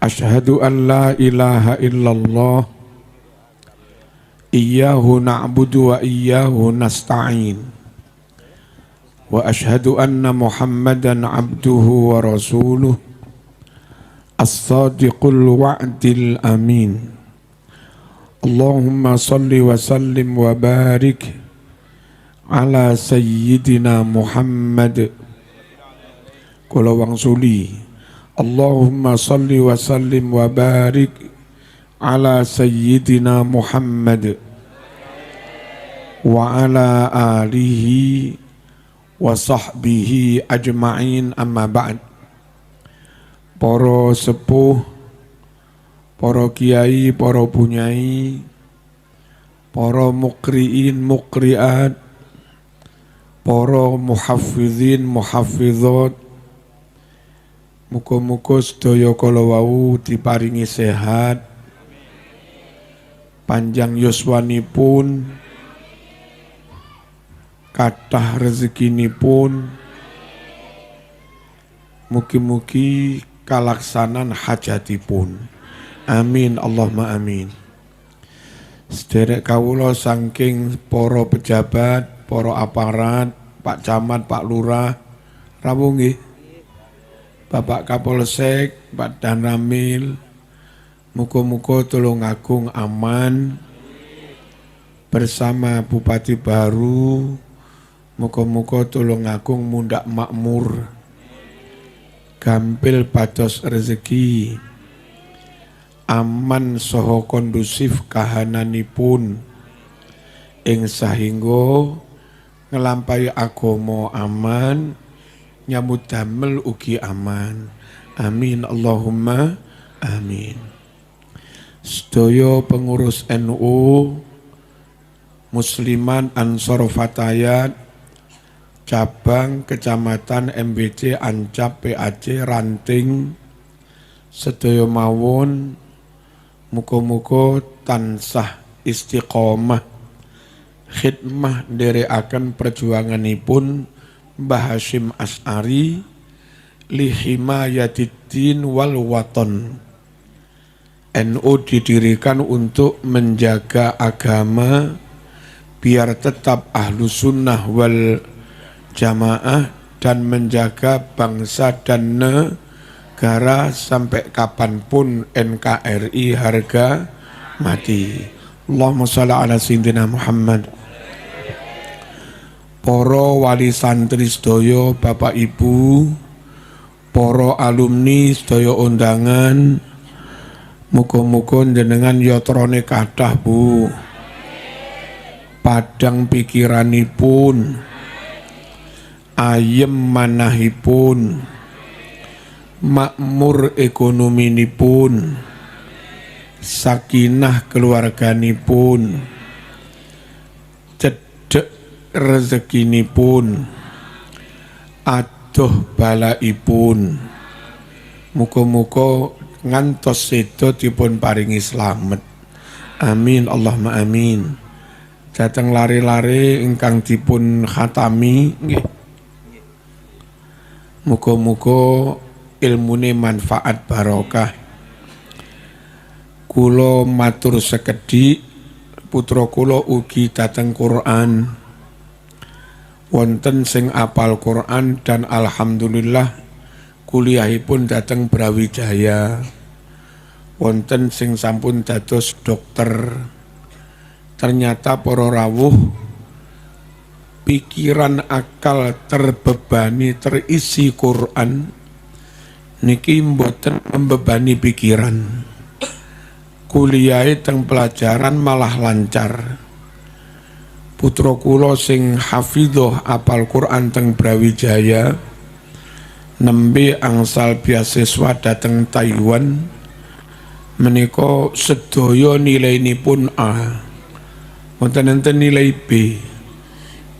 Asyhadu an la ilaha illallah iyyahu na'budu wa iyyahu nasta'in wa asyhadu anna Muhammadan abduhu wa rasuluh as-sadiqul wa'dil amin. Allahumma salli wa sallim wa barik ala sayyidina Muhammad. Kula wangsuli Allahumma salli wa sallim wa barik ala sayyidina Muhammad wa ala alihi wa sahbihi ajma'in, amma ba'd. Para sepuh, para kiai, para bunyai, para mukriin, mukriat, para muhafizin, muhafizat, muga-muga sedaya kala wau diparingi sehat, panjang yuswanipun, kathah rezekinipun, mugi-mugi kalaksanan hajatipun. Amin Allahumma amin. Sederek kawula saking para pejabat, para aparat, Pak Camat, Pak Lurah, rawuh nggih, Bapak Kapolsek, Pak Danramil, muga-muga Tulungagung aman bersama Bupati baru, muga-muga Tulungagung mundak makmur, gampil pados rezeki, aman saha kondusif kahananipun, ing sahingga ngelampahi agama aman, nyambut damel ugi aman. Amin Allahumma amin. Sedaya pengurus NU, Musliman Ansor Fatayat, cabang Kecamatan MBC Ancap PAC Ranting, sedaya mawon muga-muga tansah istiqomah khidmah nderekaken perjuanganipun Mbah Hasyim Asy'ari li himayatiddin wal waton. NU didirikan untuk menjaga agama biar tetap ahlu sunnah wal jamaah dan menjaga bangsa dan negara sampai kapanpun NKRI harga mati. Allahumma shalli ala sayyidina Muhammad. Para wali santri sedaya, Bapak Ibu, para alumni sedaya undangan, muga-muga jenengan yatrane kathah Bu, padang pikiranipun, ayem manahipun, makmur ekonominipun, sakinah keluarganipun, rezekinipun, adoh balaipun, muga-muga ngantos sedo dipun paringi slamet. Amin Allahumma amin. Dateng lare-lare ingkang dipun khatami nggih, muga-muga ilmune manfaat barokah. Kula matur sekedhik, putra kula ugi dateng Quran, wonten sing apal Quran dan alhamdulillah kuliahipun dateng Brawijaya, wonten sing sampun dados dokter. Ternyata para rawuh pikiran akal terbebani terisi Quran niki mboten membebani pikiran. Kuliahe teng pelajaran malah lancar. Putra kula sing hafidhoh apal Quran teng Brawijaya nembe angsal beasiswa dateng Taiwan, menika sedaya nilainipun A, wonten enten nilai B,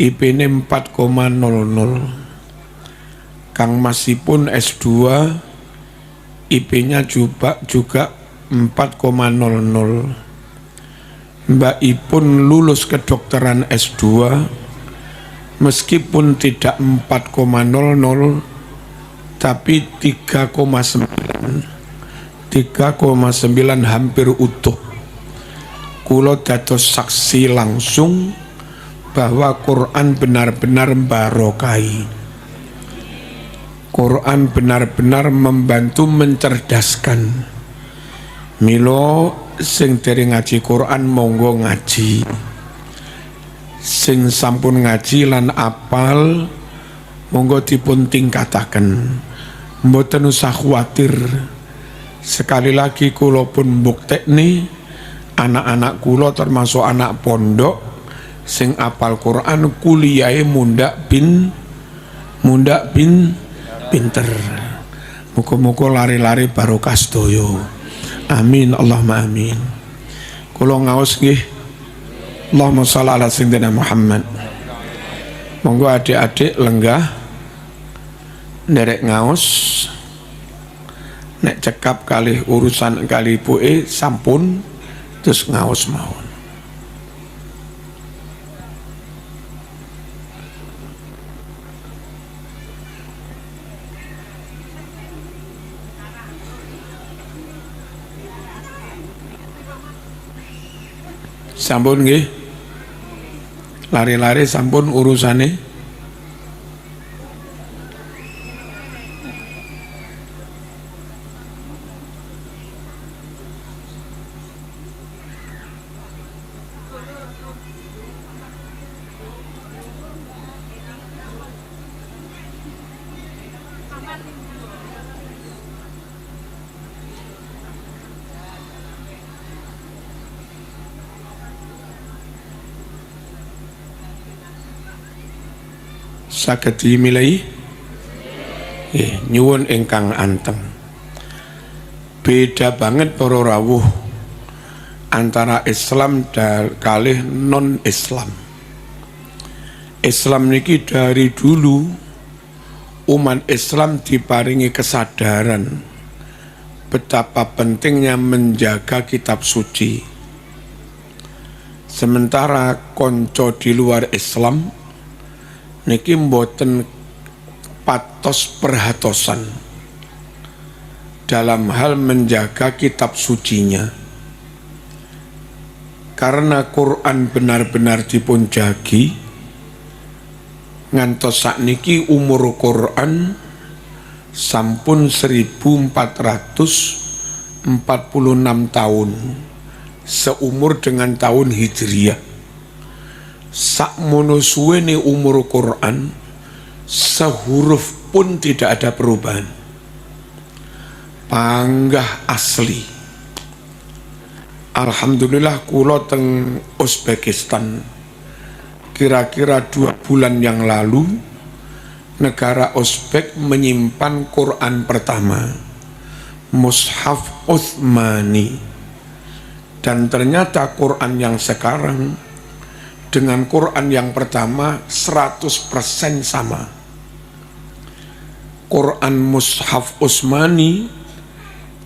IP-ne 4,00. Kang masipun S2, IP-nya juga 4,00. Mbak Ipun lulus kedokteran S2 meskipun tidak 4,00 tapi 3,9, 3,9 hampir utuh. Kula dados saksi langsung bahwa Quran benar-benar barokai. Quran benar-benar membantu mencerdaskan. Milo sing dereng ngaji Quran monggo ngaji. Sing sampun ngaji lan apal monggo dipun tingkataken. Mboten usah khawatir. Sekali lagi kula pun buktekni anak-anak kula termasuk anak pondok sing apal Quran kuliahe mundak bin pinter. Muga-muga lari-lari barokah sedaya. Amin Allahumma amin. Kula ngaos nggih. Allahumma shalli ala sayyidina Muhammad. Monggo adik-adik lenggah nderek ngaos. Nek cekap kali urusan kali ibuke sampun terus ngaos mawon. Sampun nggih. Lari-lari sampun urusane. Saged dimilai nyuwun ingkang anteng. Beda banget para rawuh antara Islam dan kalih non Islam. Islam niki dari dulu umat Islam diparingi kesadaran betapa pentingnya menjaga kitab suci. Sementara konco di luar Islam niki mboten patos perhatosan dalam hal menjaga kitab sucinya. Karena Quran benar-benar dipunjagi, ngantos sakniki umur Quran sampun 1446 tahun, seumur dengan tahun Hijriah. Sakmono suwene umur Quran, sehuruf pun tidak ada perubahan. Panggah asli. Alhamdulillah kula teng Uzbekistan kira-kira 2 bulan yang lalu negara Uzbek menyimpan Quran pertama, Mushaf Utsmani, dan ternyata Quran yang sekarang dengan Quran yang pertama 100% sama. Quran Mushaf Utsmani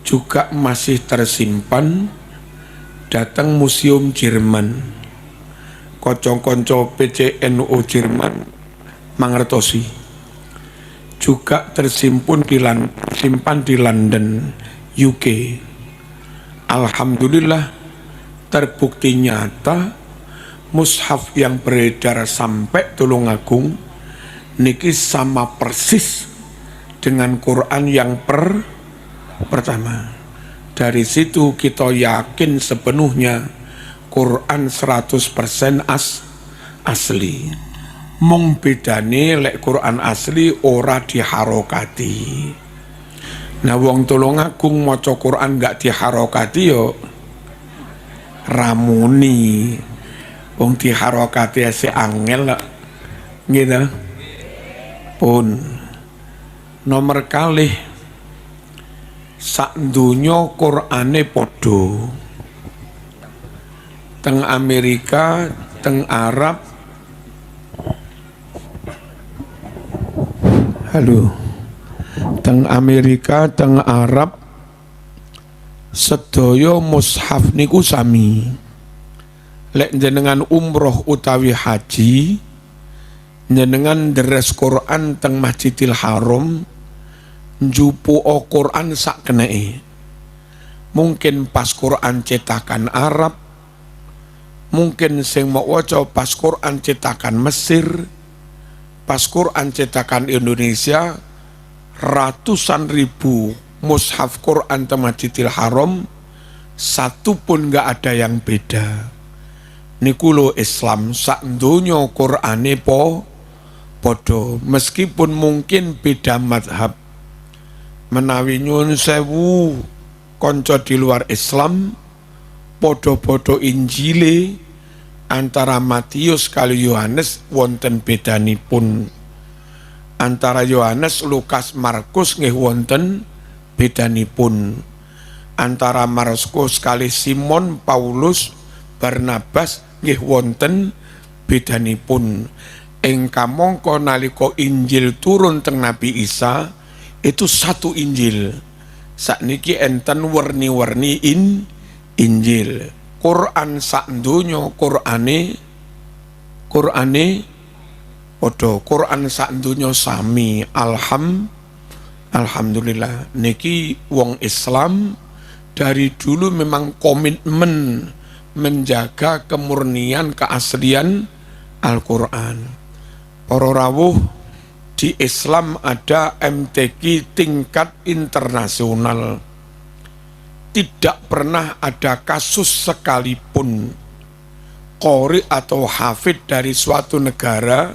juga masih tersimpan datang Museum Jerman. Konco-konco PCNU Jerman mangertosi. Juga tersimpan di London, UK. Alhamdulillah terbukti nyata mushaf yang beredar sampai Tulungagung niki sama persis dengan Quran yang pertama. Dari situ kita yakin sepenuhnya Quran 100% asli. Mung bedane lek Quran asli ora diharokati. Nah wong Tulungagung maca Quran gak diharokati yo ramuni. Wong diharokati si angel gitu. Pun nomor kalih sak donya Qur'ane podo. Teng Amerika, teng Arab. Halo. Teng Amerika, teng Arab sedaya mushaf niku sami. Lek jenengan umroh utawi haji, jenengan deres Quran teng Masjidil Haram, njupuo Quran sak keneke. mungkin pas Quran cetakan Arab, mungkin sing mau waca pas Quran cetakan Mesir, pas Quran cetakan Indonesia, ratusan ribu mushaf Quran di Masjidil Haram, satu pun nggak ada yang beda. Niku lho Islam sak donya Qur'ane podo, meskipun mungkin beda madhab. Menawi nyuwun sewu konco di luar Islam podo-podo Injile antara Matius kali Yohanes wonten bedanipun. Antara Yohanes, Lukas, Markus nggih wonten bedanipun. Antara Markus kali Simon, Paulus, Barnabas nggih wonten bedanipun. Engka mongko nalika Injil turun teng Nabi Isa itu satu Injil. Sakniki enten werni-werni Injil. Quran sak donya Qurane padha, Quran sak donya sami. Alhamdulillah niki wong Islam dari dulu memang komitmen menjaga kemurnian keaslian Al-Quran. Para rawuh, di Islam ada MTQ tingkat internasional. Tidak pernah ada kasus sekalipun qori atau hafid dari suatu negara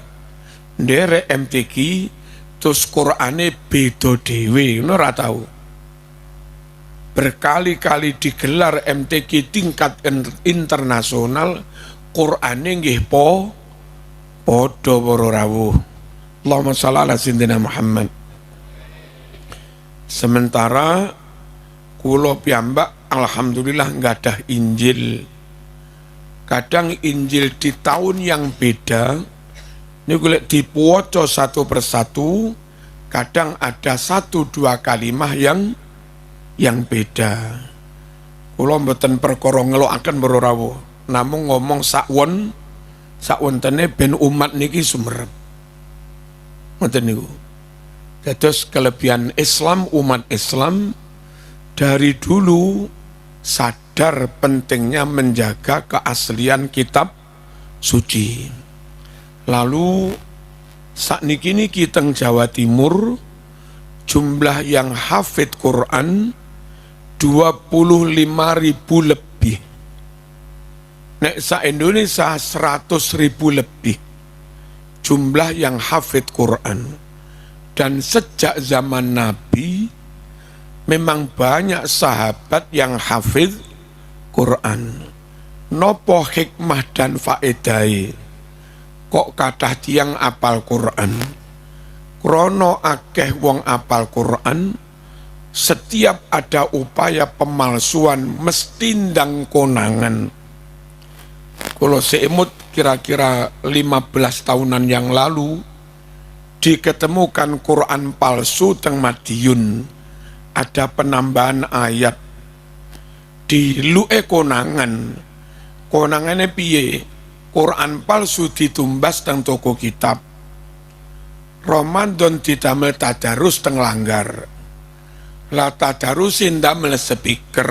nderek MTQ terus Qur'ane beda dhewe, ngono ora tau. Berkali-kali digelar MTQ tingkat internasional, Qur'ane nggih padha para rawuh. Allahumma shalli ala sayyidina Muhammad. Sementara kula piyambak alhamdulillah nggadah Injil. Kadang Injil di tahun yang beda niku lek dipuwaca satu persatu, kadang ada 1-2 kalimah yang beda. Kula mboten perkara ngelukaken para rawuh, namung ngomong sawontene ben umat niki sumerep. Ngoten niku. Dados kelebihan Islam, umat Islam dari dulu sadar pentingnya menjaga keaslian kitab suci. Lalu sakniki teng Jawa Timur jumlah yang hafid Quran 25.000 lebih. Nek sa Indonesia 100.000 lebih jumlah yang hafid Quran. Dan sejak zaman Nabi memang banyak sahabat yang hafid Quran. Nopo hikmah dan faedai kok kathah tiyang apal Quran? Krono akeh wong apal Quran, setiap ada upaya pemalsuan mesti ndang konangan. Kalau seimut kira-kira 15 tahunan yang lalu diketemukan Quran palsu teng Madiun. Ada penambahan ayat di lu'e konangan. Konangannya piye? Quran palsu ditumbas teng toko kitab. Ramadan didamel tadarus teng langgar. La tadarusin damel speaker.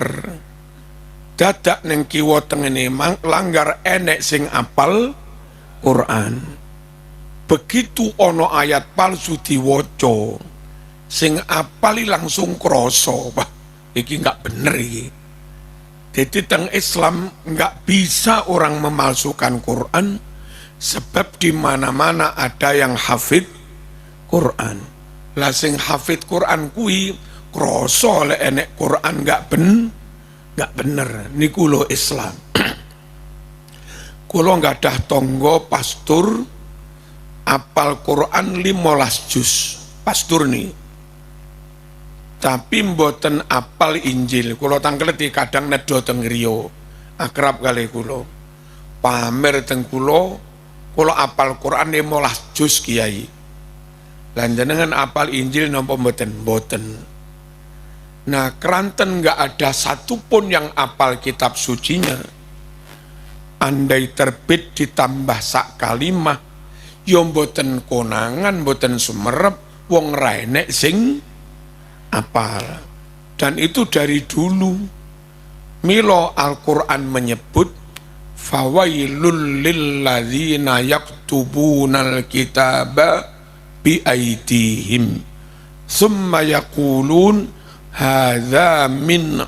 Dadak neng kiwa tengene langgar enek sing apal Quran. Begitu ono ayat palsu diwoco, sing apali langsung kroso, wah, iki nggak bener iki. Jadi teng Islam nggak bisa orang memalsukan Quran, sebab di mana-mana ada yang hafid Quran. Lah sing hafid Quran kui kroso le enek Quran nggak bener. Niku lho Islam. Kulo nggak ada tonggo pastur apal Quran 15 juz. Pastur nih. Tapi mboten apal Injil. Kulo tangkeleti kadang nedo teng griya. Akrab kali kulo. Pamer teng kulo apal Quran 15 juz kiai. Lan jenengan apal Injil napa mboten? Nah, keranten nggak ada satupun yang apal kitab sucinya. Andai terbit ditambah sak kalimah, yo mboten konangan, mboten sumerep, wong ra enek sing apal. Dan itu dari dulu. Milo Al-Quran menyebut fawailul lilladzina yaktubunal kitaba biaidihim summa yaqulun hadza min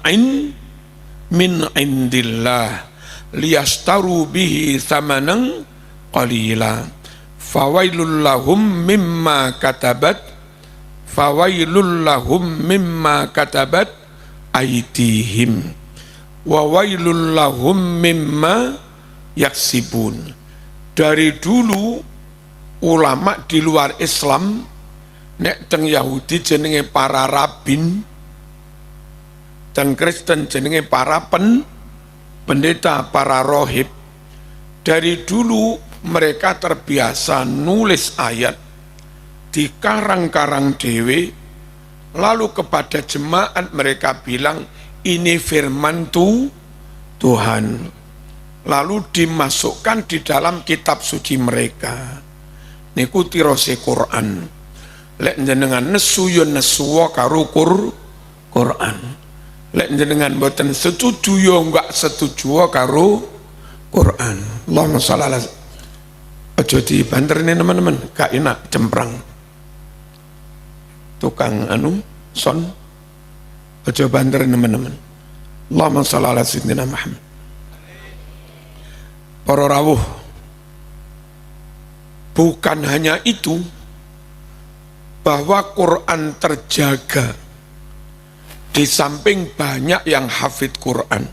indillah liyastaru bihi thamanan qalila fawailul lahum mimma katabat aydihim wa wailul lahum mimma yaksibun. Dari dulu ulama di luar Islam nek teng Yahudi jenenge para rabin, teng Kristen jenenge para pendeta, para rohib. Dari dulu mereka terbiasa nulis ayat di karang-karang dewe, lalu kepada jemaat mereka bilang ini firman Tuhan, lalu dimasukkan di dalam kitab suci mereka. Niku tirose Quran. Lek jenengan nesu yo nesuwa karo Quran. Lek jenengan mboten setuju yo enggak setuju karo Quran. Allahumma shalli ala. Aja dibanterne teman-teman, gak enak cemprang. Tukang son aja banter teman-teman. Allahumma shalli ala sayyidina Muhammad. Para rawuh, bukan hanya itu, bahwa Quran terjaga di samping banyak yang hafid Quran.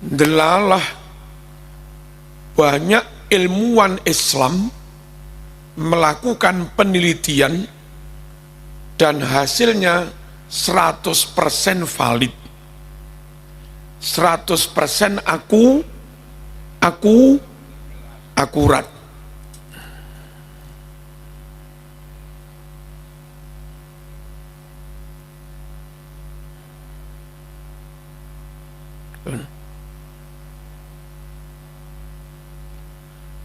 Delalah banyak ilmuwan Islam melakukan penelitian dan hasilnya 100% valid, 100% akurat.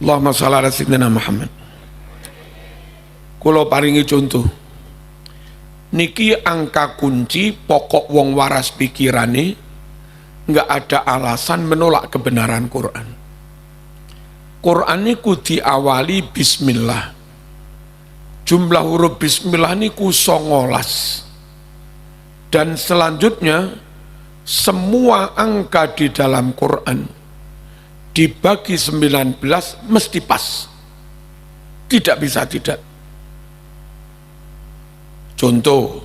Allahumma shalli ala sayyidina Muhammad. Kula paringi contoh. Niki angka kunci pokok wong waras pikirane, nggak ada alasan menolak kebenaran Quran. Quran niku diawali bismillah. Jumlah huruf bismillah niku 19. Dan selanjutnya semua angka di dalam Quran dibagi 19 mesti pas. Tidak bisa tidak. Contoh,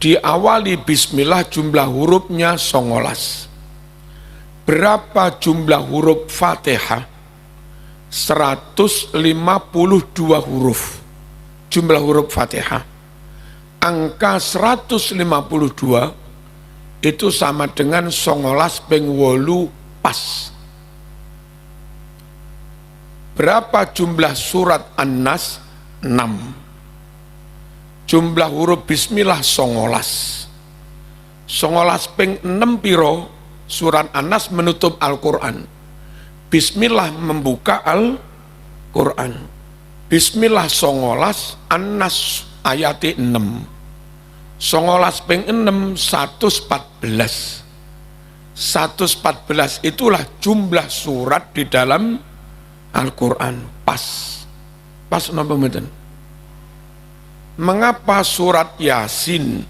diawali bismillah jumlah hurufnya 19. Berapa jumlah huruf Fatihah? 152 huruf. Jumlah huruf Fatihah. Angka 152 itu sama dengan 19 ping 8 pas. Berapa jumlah surat An-Nas? 6. Jumlah huruf bismillah 19. 19 ping 6 piro? Surat An-Nas menutup Al-Quran. Bismillah membuka Al-Quran. Bismillah 19, An-Nas ayat 6. 19 ping 6, 114. 114 itulah jumlah surat di dalam Al-Quran. Pas napa mboten? Mengapa surat Yasin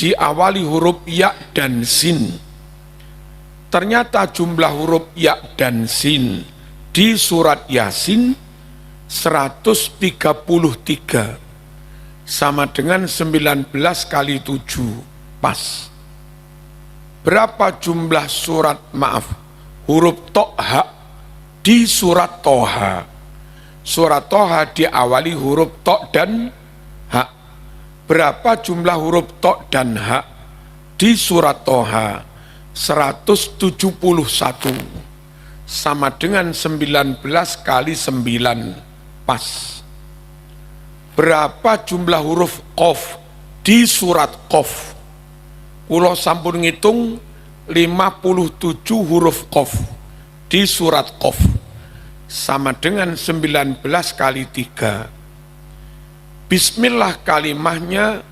diawali huruf ya dan sin? Ternyata jumlah huruf ya dan sin di surat Yasin 133 sama dengan 19 kali 7 pas. Berapa jumlah huruf Toha di surat Toha? Surat Toha diawali huruf Tok dan Hak. Berapa jumlah huruf Tok dan Hak di surat Toha? 171 sama dengan 19 kali 9 pas. Berapa jumlah huruf Qaf di surat Qaf? Kula sampun ngitung 57 huruf Qaf di surat Qaf sama dengan 19 kali 3. Bismillah kalimahnya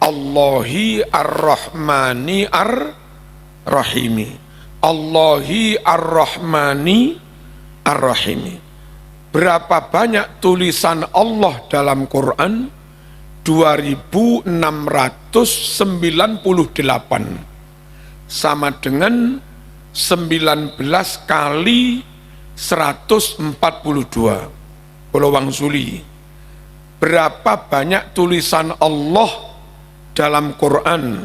Allahi ar-Rahmani ar-Rahimi. Allahi ar-Rahmani ar-Rahimi. Berapa banyak tulisan Allah dalam Quran? 2698, sama dengan 19 kali 142. Kalau wangsuli, berapa banyak tulisan Allah dalam Quran?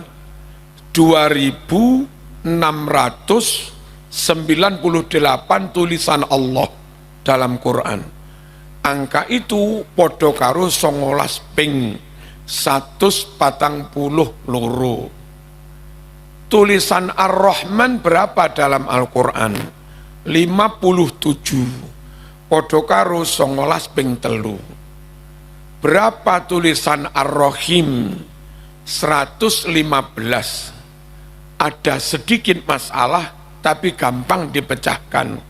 2698 tulisan Allah dalam Quran. Angka itu podo karo 19 ping 142. Tulisan Ar-Rahman berapa dalam Al-Quran? 57, podo karo 19 ping 3. Berapa tulisan Ar-Rahim? 115. Ada sedikit masalah tapi gampang dipecahkan.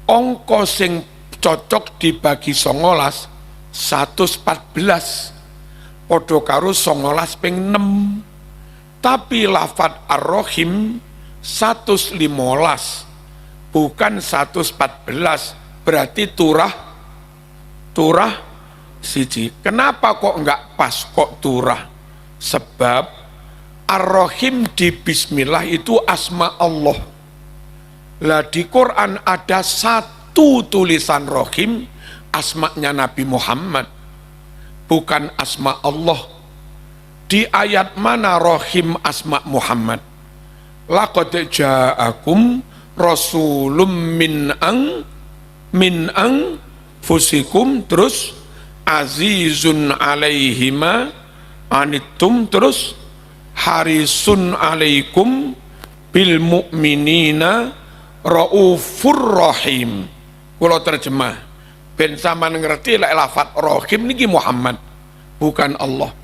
Ongko sing cocok dibagi 19, 114, podo karo 19 ping 6. Tapi lafad Ar-Rahim 115, bukan 114, berarti turah siji. Kenapa kok enggak pas kok turah? Sebab Ar-Rahim di Bismillah itu asma Allah. Lah di Quran ada satu tulisan Rahim, asmanya Nabi Muhammad, bukan asma Allah. Di ayat mana Rahim asma Muhammad? Laqad ja'akum rasulun min anfusikum, terus azizun alaihima anittum, terus harisun alaikum bil mu'minina raufur rahim. Kalau terjemah ben sampean ngerti lek lafaz rahim niki Muhammad, bukan Allah.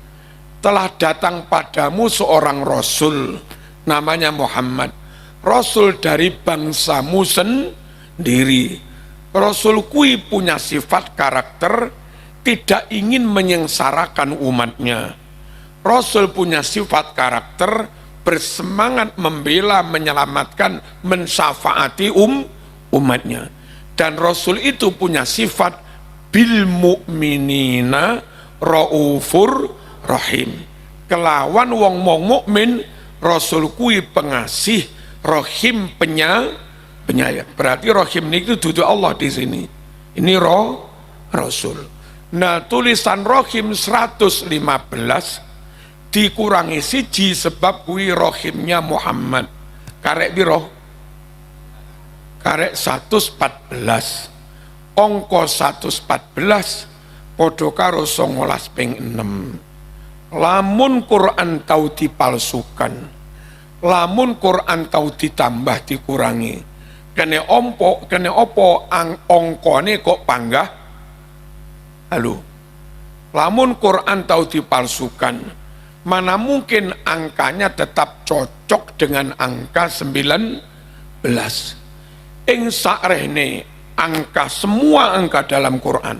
Telah datang padamu seorang rasul namanya Muhammad, rasul dari bangsamu sendiri. Rasul kui punya sifat karakter tidak ingin menyengsarakan umatnya. Rasul punya sifat karakter bersemangat membela, menyelamatkan, mensyafaati umatnya. Dan Rasul itu punya sifat bil mu'minina raufur rahim. Kelawan wong mukmin Rasul kui pengasih, rahim penyayang. Berarti rahim itu duduk Allah di sini. Ini Rasul. Nah, tulisan rahim 115 dikurangi siji sebab kui rahimnya Muhammad. Karek biro? Karek 114. Ongko 114 podo karo 19 ping 6. Lamun Quran tau dipalsukan, lamun Quran tau ditambah dikurangi, kene opo ongkone kok panggah? Halo. Lamun Quran tau dipalsukan, mana mungkin angkanya tetap cocok dengan angka 19. Ing sakrehne angka, semua angka dalam Quran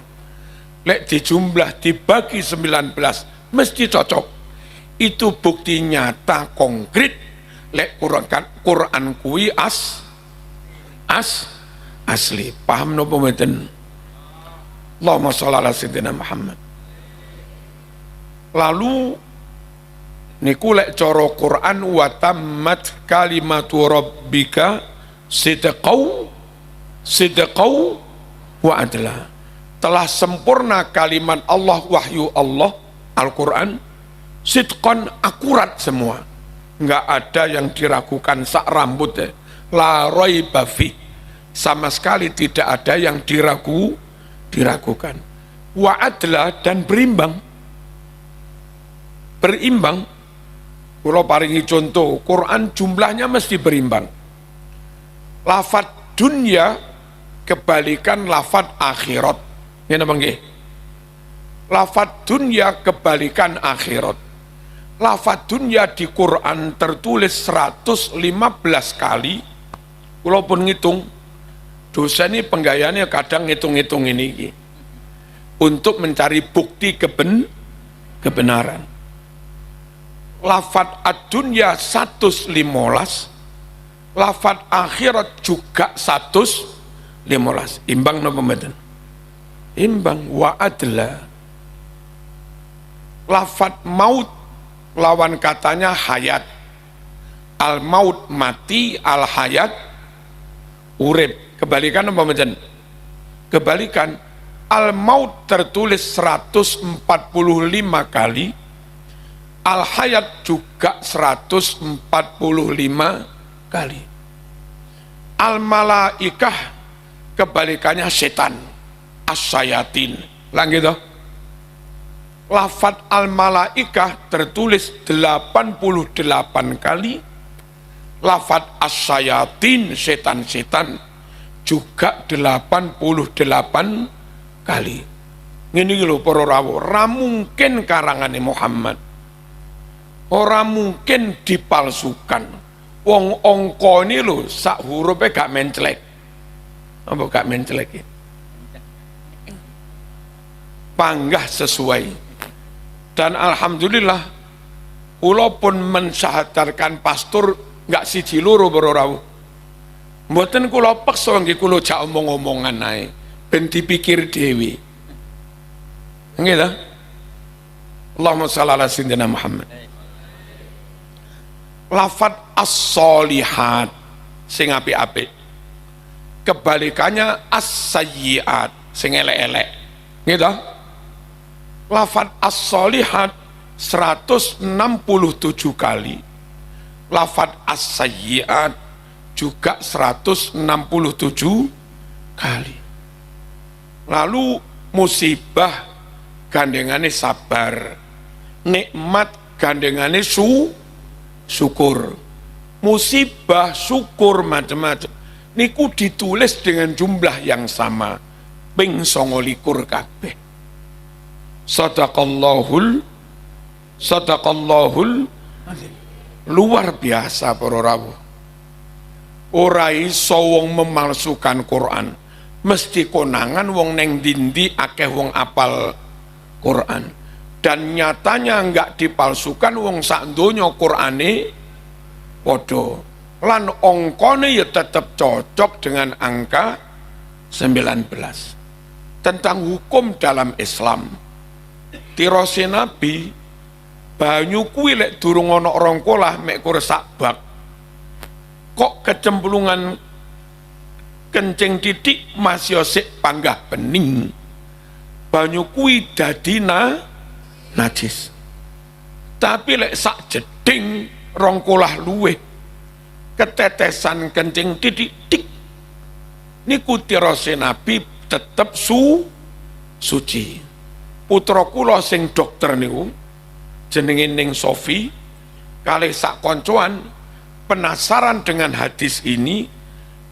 lek dijumlah dibagi 19 mesti cocok. Itu bukti nyata konkret lek Quran kui asli. Paham napa mboten? Allahumma sholli ala sayyidina Muhammad. Lalu niku lek cara Quran wa tammat kalimatu rabbika sidqau wa adla. Telah sempurna kalimat Allah, wahyu Allah Al-Quran, sidqan, akurat semua, nggak ada yang diragukan sak rambut ya. La raiba fi, sama sekali tidak ada yang diragukan. Wa adla, dan berimbang. Kalau paringi contoh, Quran jumlahnya mesti berimbang. Lafad dunya kebalikan lafad akhirat. Ini apa nggih? Lafad dunya kebalikan akhirat. Lafad dunya di Quran tertulis 115 kali. Walaupun ngitung, dosa ini penggayanya kadang ngitung-ngitung ini untuk mencari bukti kebenaran. lafat ad-dunya 115, lafat akhirat juga 115. Imbang napa mboten? Imbang. Wa adla. Lafat maut lawan katanya hayat. Al maut mati, al hayat urip. Kebalikan apa mboten? Kebalikan. Al maut tertulis 145 kali, al hayat juga 145 kali. Al malaikah kebalikannya setan, asyayatin. Lah gitu. Lafat al malaikah tertulis 88 kali, lafat asyayatin setan-setan juga 88 kali. Ngene lho para rawuh, ora mungkin karangane Muhammad. Ora mungkin dipalsukan. Wong angka ini lho sak hurufe gak menclek. Apa gak menclek iki? Panggah sesuai. Dan alhamdulillah kula pun mensyahadatkan pastor gak siji loro para rawuh. Mboten kula peksa nggih kula jak omong-omongan ae. Ben dipikir dewi. Nggih ta? Allahumma shalli ala sayyidina Muhammad. Lafat as-solihat sing apik-apik. Kebalikannya as-sayyiat sing elek-elek. Nggih ta? Lafat as-solihat 167 kali. Lafat as-sayyiat juga 167 kali. Lalu musibah gandengane sabar, nikmat gandengane syukur. Musibah, syukur, macam-macam niku ditulis dengan jumlah yang sama, ping 29 kabeh. Sadaqallahul luar biasa para rawuh. Ora iso wong memalsukan Quran. Mesti konangan wong neng dindi akeh wong apal Quran, dan nyatanya enggak dipalsukan wong sak donya Qurane podo, lan angkane ya tetap cocok dengan angka 19. Tentang hukum dalam Islam, tirose Nabi banyu kuwi lek durung ana rongkolah mek sak bak kok kecemplungan kencing titik masih sik panggah bening, banyu kuwi dadi najis. Tapi lek sak jeding rongkolah luweh ketetesan kencing titik niku tirose Nabi tetep suci. Putra kula sing dokter niku jenenge Ning Sofi kalih sak koncoan penasaran dengan hadis ini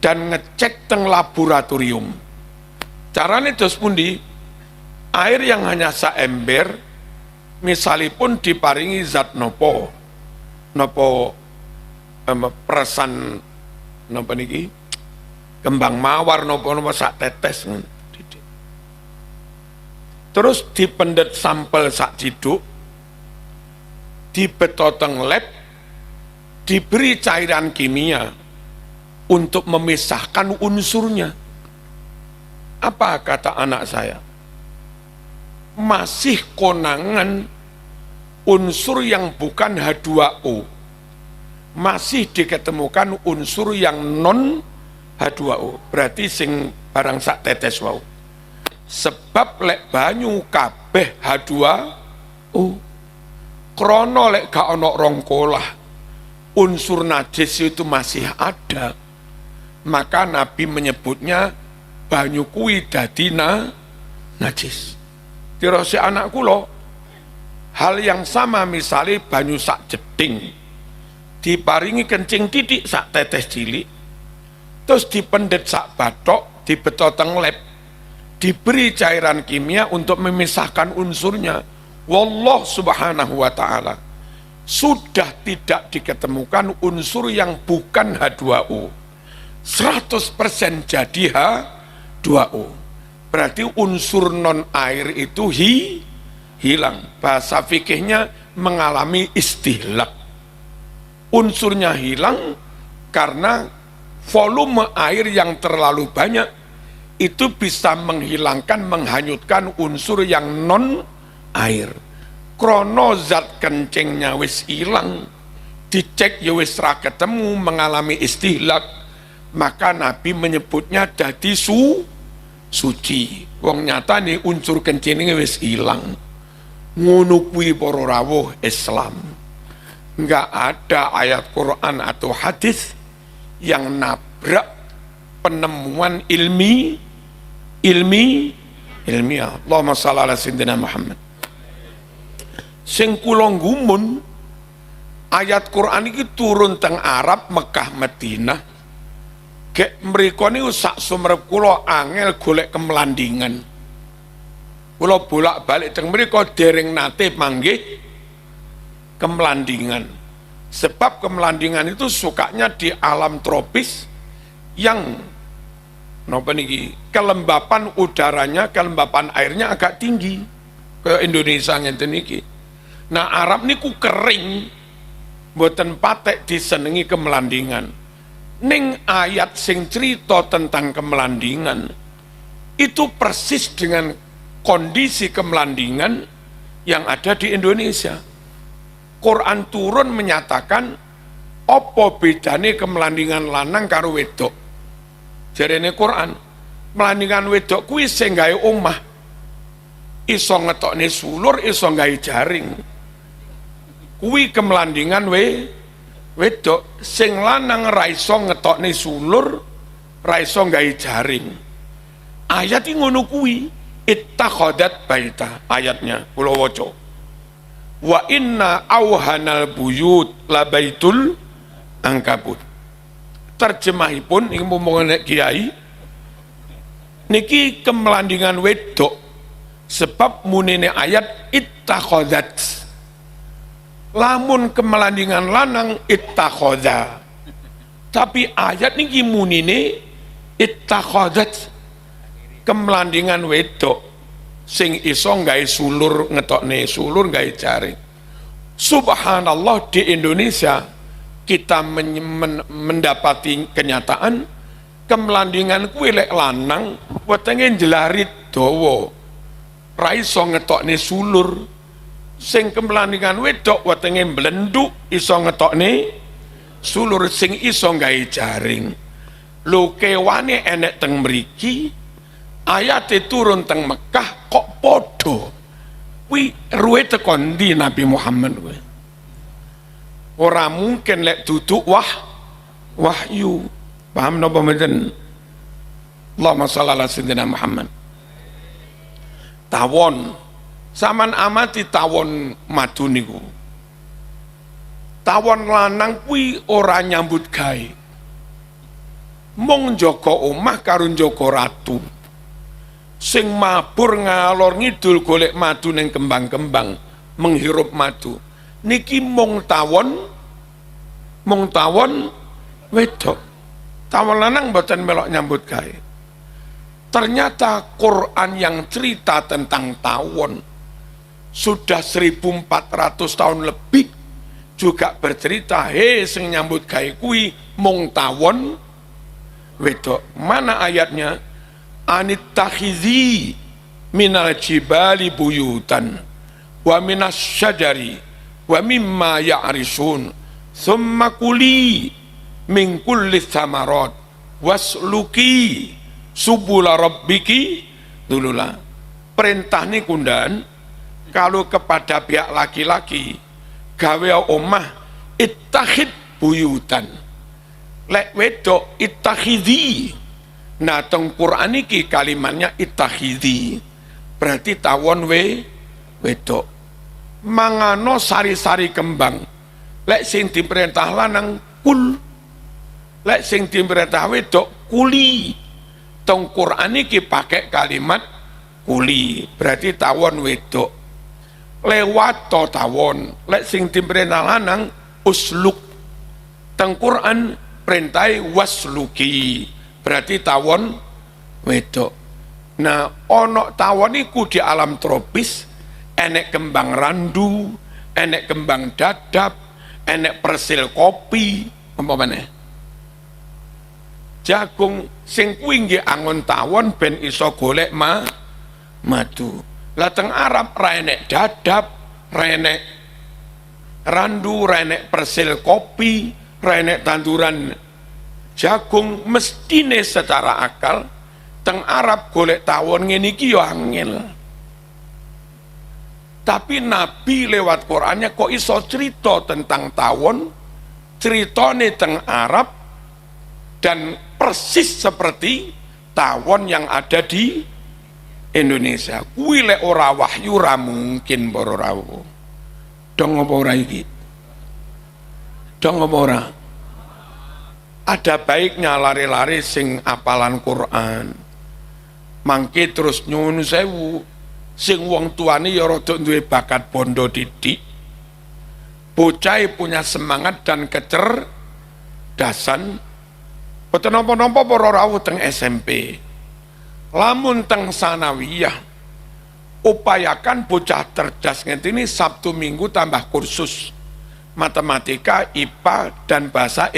dan ngecek teng laboratorium. Carane dos pundi? Air yang hanya saember misalipun diparingi zat nopo peresan nopo niki kembang mawar nopo sak tetes, terus dipendet sampel sak ciduk, dibetoteng lab, diberi cairan kimia untuk memisahkan unsurnya. Apa kata anak saya? Masih konangan unsur yang bukan H2O, masih diketemukan unsur yang non H2O, berarti sing barang sak tetes wau. Sebab lek banyu kabeh H2O, krono lek gak ono rongkolah unsur najis itu masih ada, maka Nabi menyebutnya banyu kuwi dadi najis. Tirose anak kula hal yang sama, misalnya banyu sak jeding diparingi kencing titik sak tetes cilik, terus dipendet sak bathok, dibetoteng lab, diberi cairan kimia untuk memisahkan unsurnya. Wallah subhanahu wa ta'ala sudah tidak diketemukan unsur yang bukan H2O, 100% jadi H2O. Berarti unsur non air itu hilang. Bahasa fikihnya mengalami istihlak. Unsurnya hilang karena volume air yang terlalu banyak itu bisa menghilangkan, menghanyutkan unsur yang non air. Krono zat kencingnya wis hilang, dicek ya wis ra ketemu, mengalami istihlak, maka Nabi menyebutnya dadi suci. Wong nyata nih unsur kencingnya wis hilang. Ngono kuwi para rawuh Islam. Enggak ada ayat Quran atau hadis yang nabrak penemuan ilmiah. Allahumma shalli ala sayyidina Muhammad. Sing kula nggumun ayat Quran iki turun teng Arab Mekah Madinah. Gek mriku niku sak sumerep kula angel golek kemelandingan. Kula bolak-balik teng mriku dereng nate manggih kemelandingan. Sebab kemelandingan itu sukanya di alam tropis yang napa niki kelembapan udaranya, kelembapan airnya agak tinggi ke Indonesia ngenten iki. Nah, Arab niku kering, mboten patek disenengi kemelandingan. Ning ayat sing cerita tentang kemelandingan itu persis dengan kondisi kemelandingan yang ada di Indonesia. Quran turun menyatakan apa bedane kemelandingan lanang karo wedok. Jarene Quran, melandingan wedok kuwi sing gawe omah. Iso ngetokne sulur, iso gawe jaring. Kuwi kemelandingan wedok, sing lanang ra iso ngetokne sulur, ra iso gawe jaring. Ayat iki ngono kuwi, ittakhadhat baita, ayatnya kula waca. Wa inna auhanal buyut la baitul angkabut. Terjemahipun iki momongan kiai niki kemelandingan wedok sebab munine ayat ittakhadhat. Lamun kemelandingan lanang ittakhadha. Tapi ayat niki munine ittakhadhat kemelandingan wedok sing iso gawe sulur, ngetokne sulur gawe jaring. Subhanallah, di Indonesia kita mendapati kenyataan kemelandingan kuwi lek lanang wetenge jelarit dawa, ra iso ngetokne sulur. Sing kemelandingan wedok wetenge mblenduk iso ngetokne sulur, sing iso gawe jaring. Lho kewane enek teng mriki, ayate turun teng Mekah kok podo. Kuwi ruwe teko ndi Nabi Muhammad kuwi? Ora mungkin lek duduk wahyu. Paham napa mboten? Allahumma shalli ala sayyidina Muhammad. Tawon, saman amati tawon madu niku. Tawon lanang kuwi ora nyambut gawe. Mung njaga omah karo njaga ratu. Sing mabur ngalor ngidul golek madu ning kembang-kembang, menghirup madu. Niki mung tawon wedok. Tawon lanang mboten melok nyambut gawe. Ternyata Quran yang cerita tentang tawon sudah 1400 tahun lebih juga bercerita, sing nyambut gawe kuwi mung tawon wedok. Mana ayatnya? Anittakhidhi minal jibali buyutan wa minas syajari wa mimma ya'risun thumma kuli min kulli thamarat wasluki subula rabbiki dulula. Perintah ini kundan kalau kepada pihak laki-laki gawe omah ittakhid buyutan, lek wedok ittakhidhi. Nah, teng Quran iki kalimatnya ittakhidhi, berarti tawon wedok. Mangano sari-sari kembang. Lek sing diperintah lanang kul, lek sing diperintah wedok kuli. Teng Quran iki pakai kalimat kuli, berarti tawon wedok. Lewat to tawon, lek sing diperintah lanang usluk. Teng Quran perintai wasluki, berarti tawon wedok. Nah, ono tawon iku di alam tropis, enek kembang randu, enek kembang dadap, enek persil kopi, apa meneh? Jagung sing kuwi nggih angon tawon ben iso golek madu. Lah teng Arab ra enek dadap, ra enek randu, ra enek persil kopi, ra enek tanduran jagung, mestine secara akal teng Arab golek tawon ngene iki yo angel. Tapi Nabi lewat Qur'annya kok iso cerita tentang tawon, ceritane teng Arab dan persis seperti tawon yang ada di Indonesia. Kuwi lek ora wahyu ra mungkin para rawuh. Dong apa ora iki? Dong apa ora? Ada baiknya lari-lari sing apalan Quran. Mangke terus nyuwun sewu, sing wong tuane ya rada duwe bakat bondo didik. Bocah punya semangat dan kecerdasan. Boten napa-napa para rawuh teng SMP. Lamun teng sanawiyah, upayakan bocah cerdas ngenteni Sabtu Minggu tambah kursus matematika, IPA dan bahasa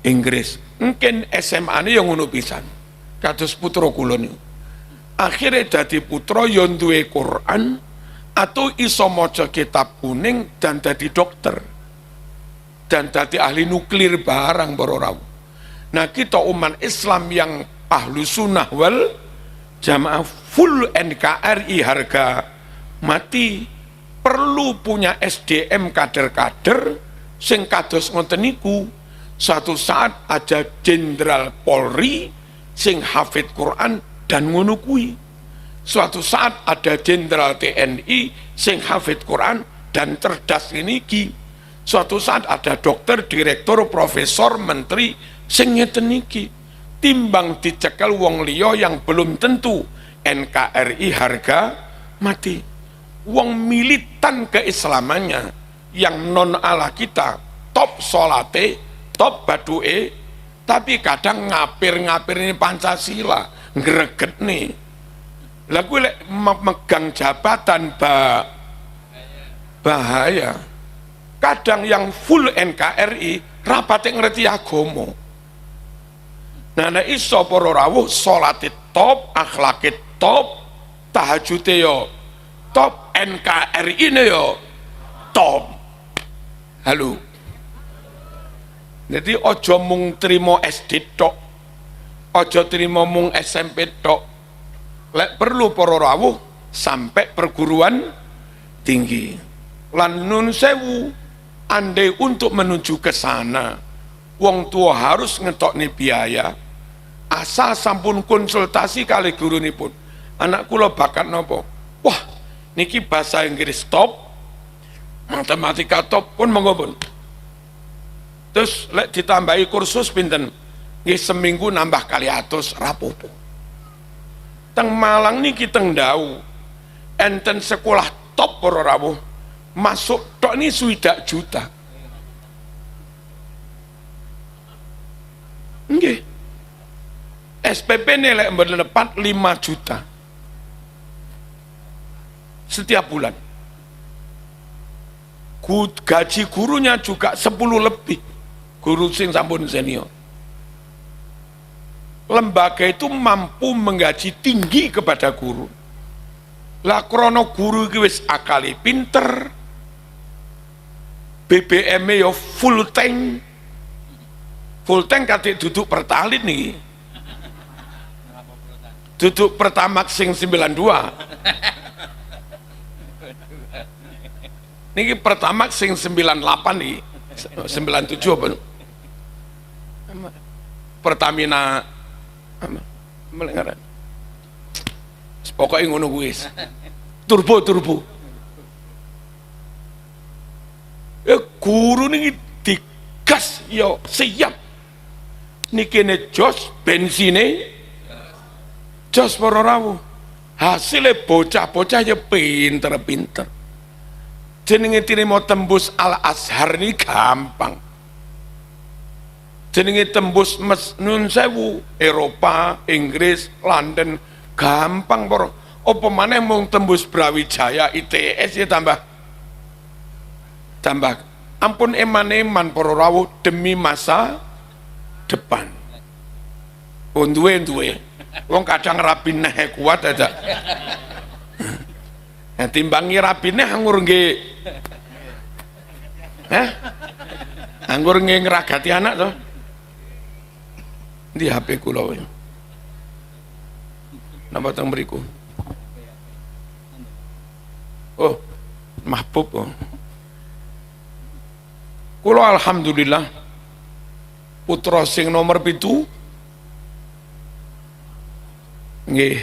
Inggris. Mungkin SMA-ne yang ngono pisan. Kados putra kula niku. Akhirnya dadi putra yo duwe Quran atau iso maca kitab kuning dan dadi dokter. Dan dadi ahli nuklir barang para rawuh. Nah, kita umat Islam yang ahlu sunnah wal jamaah full NKRI harga mati perlu punya SDM kader-kader sing kados ngoten niku. Suatu saat ada jenderal Polri sing hafid Quran dan ngono kuwi. Suatu saat ada jenderal TNI sing hafid Quran dan cerdas niki. Suatu saat ada dokter, direktur, profesor, menteri sing ngeten niki. Timbang dicekel wong liya yang belum tentu NKRI harga mati. Wong militan keislamannya yang non ala kita top solate, top baduke, tapi kadang ngapir-ngapir ini Pancasila, ngreget nih. Lah kuwi lek megang jabatan bahaya. Kadang yang full NKRI rapate ngerti agama. Nah, nek iso para rawuh salate top, akhlake top, tahajude yo top, NKRI-ne yo top. Halo. Jadi ojo mung trimo SD tok, ojo trimo mung SMP tok. Lek perlu para rawuh sampai perguruan tinggi. Lan nun sewu, andai untuk menuju ke sana, wong tua harus ngetokne biaya. Asal sampun konsultasi kali gurunipun. Anak kula bakat nopo? Wah, niki bahasa Inggris top, matematika top pun monggo pun. Terus lek ditambahi kursus pinten? Nggih seminggu nambah kali atus rapopo. Teng Malang niki teng Dau. Enten sekolah top para rawuh. Masuk tok ni swidak juta. Nggih. SPP nilai berlepat 5 juta setiap bulan. Gaji gurunya juga 10 lebih, guru sing sampun senior. Lembaga itu mampu menggaji tinggi kepada guru. Lah krono guru iki wis akali pinter, BBM yo full tank katik duduk pertalite nih. Duduk Pertamax sing 92. Niki Pertamax sing 98 nih. 97 apa? Pertamina melengaran. Pokoknya ngono kuwi. Turbo. Guru niki digas yo siap. Niki ne jos bensine jos para rawuh. Hasilnya bocah-bocah ya pinter-pinter. Jenenge mau tembus Al Azhar ini gampang. Jenenge tembus nun sewu Eropa, Inggris, London gampang para. Apa maneh mung tembus Brawijaya ITS ya tambah tambah ampun eman-eman para rawuh demi masa depan. Duwe wong kadang rabineh kuat aja. Timbangi rabineh anggur nggih anggur nggih ngragati anak to. Di HP kula wae. Napa teng mriku? Oh, mahbub. Oh. Kula alhamdulillah putra sing nomor 7 nggih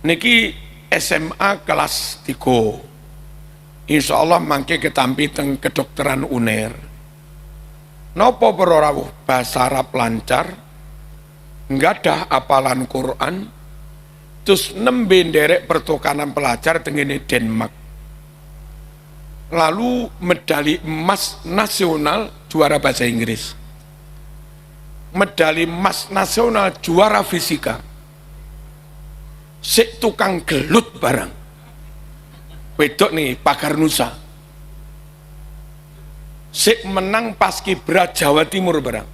niki SMA kelas 3. Insyaallah mangke ketampi teng kedokteran UNER. Napa para rawuh bahasa Arab lancar, nggadah apalan Quran, terus nembe nderek pertukaran pelajar tengene Denmark. Lalu medali emas nasional juara bahasa Inggris. Medali emas nasional juara fisika. Sik tukang gelut barang. Wedok nih pagar Nusa. Sik menang paskibra Jawa Timur barang.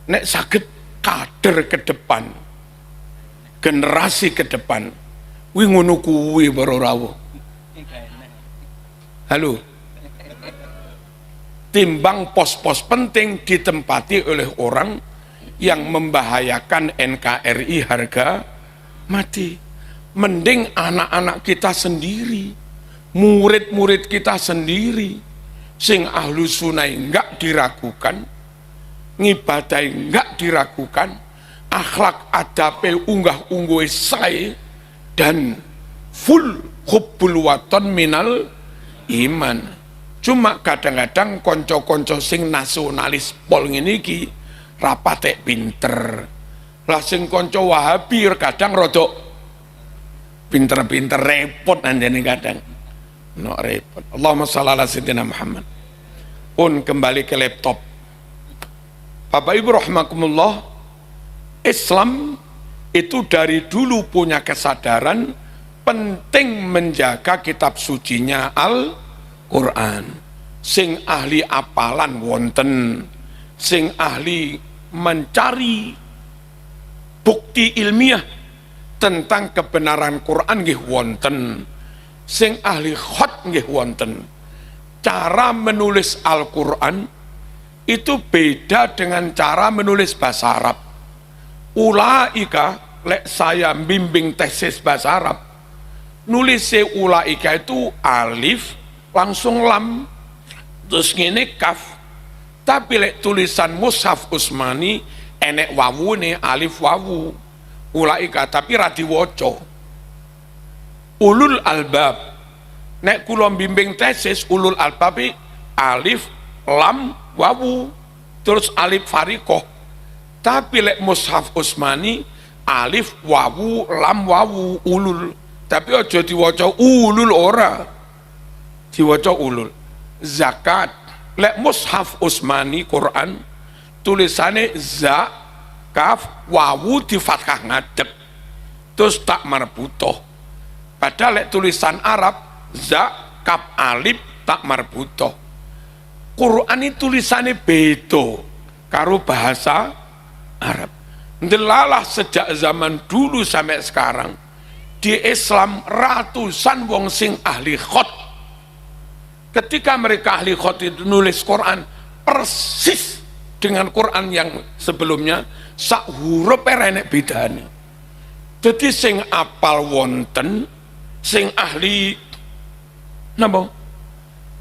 Nek saged kader ke depan, generasi ke depan, wi ngono kuwi para rawuh. Halo. Timbang pos-pos penting ditempati oleh orang yang membahayakan NKRI harga mati. Mending anak-anak kita sendiri, murid-murid kita sendiri, sing ahlu sunai enggak diragukan, ngibadai enggak diragukan, akhlak adabe unggah-ungguh sae, dan full hubbul waton minal iman. Cuma kadang-kadang konco-konco sing nasionalis pol ngene iki rapatek pinter. Lah sing konco Wahabi kadang rodok pinter-pinter repot anjene kadang. No repot. Allahumma shalli ala sayyidina Muhammad. Pun kembali ke laptop. Bapak Ibu rahimakumullah, Islam itu dari dulu punya kesadaran penting menjaga kitab sucinya Al-Quran. Sing ahli apalan wonten, sing ahli mencari bukti ilmiah tentang kebenaran Quran nggih wonten, sing ahli khat nggih wonten. Cara menulis Al-Quran itu beda dengan cara menulis bahasa Arab. Ulaika, lek saya bimbing tesis bahasa Arab, nulisnya ulaika itu alif langsung lam terus ngene kaf. Tapi lek tulisan mushaf Utsmani enek wawune alif wawu ulaika tapi ra diwaca. Ulul albab, nek kula bimbing tesis ulul albab alif lam wawu terus alif fariqah. Tapi lek mushaf Utsmani alif wawu lam wawu ulul, tapi aja diwaca ulul, ora diwaca ulul. Zakat lek mushaf Utsmani Quran tulisane za kaf wawu di fathah ngadep terus tak marbutoh. Padahal lek tulisan Arab za kaf alif tak marbutoh. Quran ini tulisannya beda karo bahasa Arab. Ndelalah sejak zaman dulu sampai sekarang di Islam ratusan wong sing ahli khat. Ketika mereka ahli khat itu nulis Quran persis dengan Quran yang sebelumnya, sak huruf enek bedane. Jadi sing apal wonten, sing ahli napa?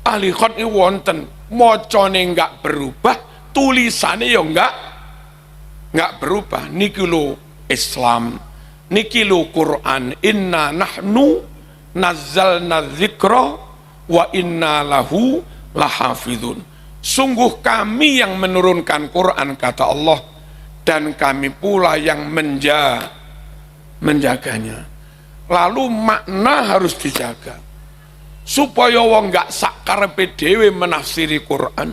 Ahli khat iki wonten, macane enggak berubah, tulisane ya enggak berubah. Niki lho Islam, niki lho Quran. Inna nahnu nazzalna dzikra wa inna lahu lahafidun. Sungguh kami yang menurunkan Quran, kata Allah, dan kami pula yang menjaganya. Lalu makna harus dijaga supaya wong gak sakarepe dhewe menafsiri Quran.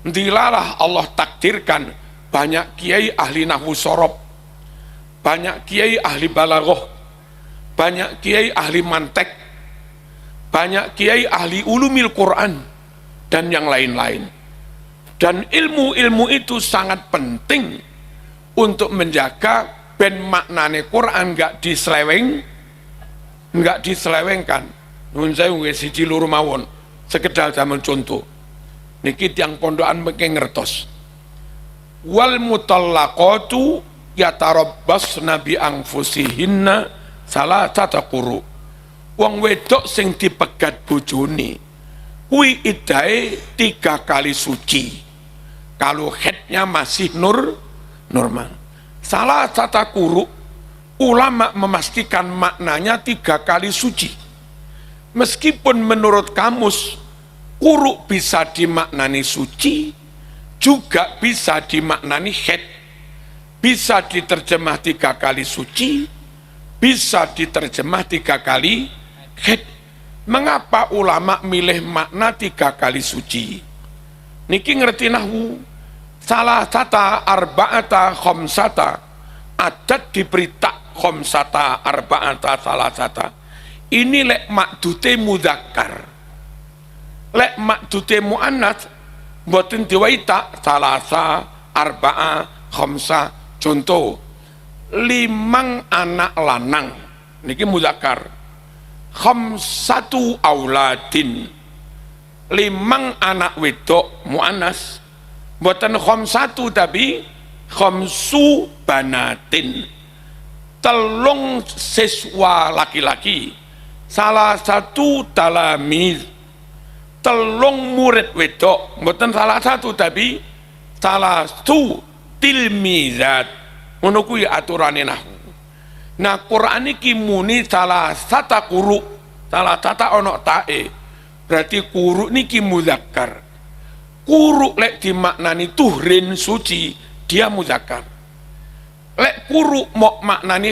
Dilalah Allah takdirkan banyak kiai ahli nahwu sorob, banyak kiai ahli balaghah, banyak kiai ahli mantek, banyak kiai ahli ulumil Quran dan yang lain-lain. Dan ilmu-ilmu itu sangat penting untuk menjaga ben maknane Quran nggak diselewengkan. Nun saya nggih siji loro mawon, sekedar zaman contoh. Niki tiyang pondokan mengke ngertos. Wal mutallaqatu yatarabbasna bi anfusihinna salasata quru. Wong wedok sing dipegat bojone kuwi iddahe 3 kali suci. Kalau headnya masih normal. Salah satu quru, ulama memastikan maknanya 3 kali suci. Meskipun menurut kamus quru bisa dimaknani suci, juga bisa dimaknani head, bisa diterjemah 3 kali suci, bisa diterjemah 3 kali head. Mengapa ulama milih makna 3 kali suci? Niki ngerti nahwu. Salah sata arba'ata khomsata, adat diberita khomsata arba'ata salah sata. Ini lek makdute mudzakkar. Lek makdute muannas mboten diwaita salasa arba'a khomsa. Contoh 5 anak lanang niki mudzakkar. Khamsatu auladin 5 anak wedok muannas. Mboten khamsatu tapi khamsu banatin. 3 siswa laki-laki, salah satu talamiz, 3 murid wedok, mboten salah satu tapi salah satu tilmizat. Ngono kuwi aturane nahwu. Nah Quran iki muni salah sata quru, salah sata ono tae. Berarti quru niki mudzakkar. Quru lek dimaknani tuhrin suci, dia mudzakkar. Lek quru mau maknani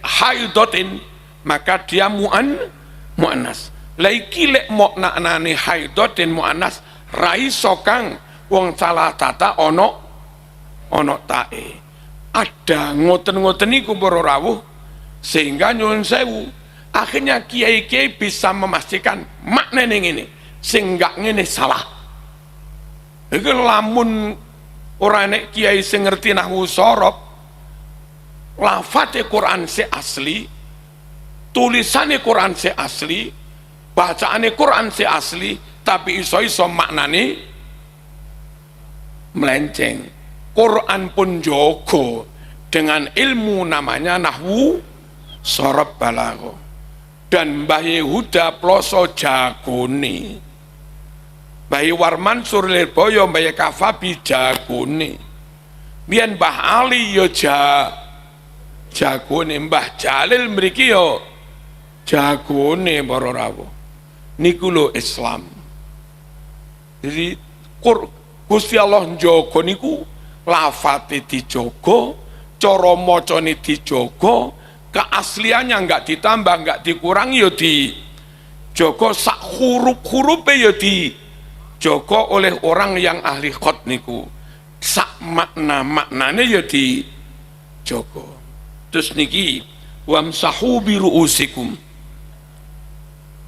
haidotin, maka dia muannas. Laiki lek mau maknani haidotin muannas, raiso kang wong salah tata ono tae. Ada ngoten-ngoten niku para rawuh, sehingga nyuwun sewu akhirnya kiai-kiai bisa memastikan makna ngene sing gak ngene salah. Iki lamun ora nek kiai sing ngerti nahwu sorof, lafate Quran se asli, tulisane Quran se asli, bacaane Quran se asli, tapi iso-iso maknane melenceng. Quran pun jogo dengan ilmu namanya nahwu sorof balaghah. Dan Mbah Yehuda ploso jagone. Mbah Warman Surlirboyo, Mbah Kafabi jagone. Biyen Mbah Ali yo jagone, Mbah Jalil mriki yo jagone para rawuh. Niku lho Islam. Jadi Gusti Allah njogo niku lafate dijogo, cara macane dijogo, keasliannya enggak ditambah, enggak dikurangi ya dijogo, sak huruf-hurufe ya dijogo oleh orang yang ahli khot niku. Sak maknane ya dijogo. Terus niki wamsahu bi ru'usikum.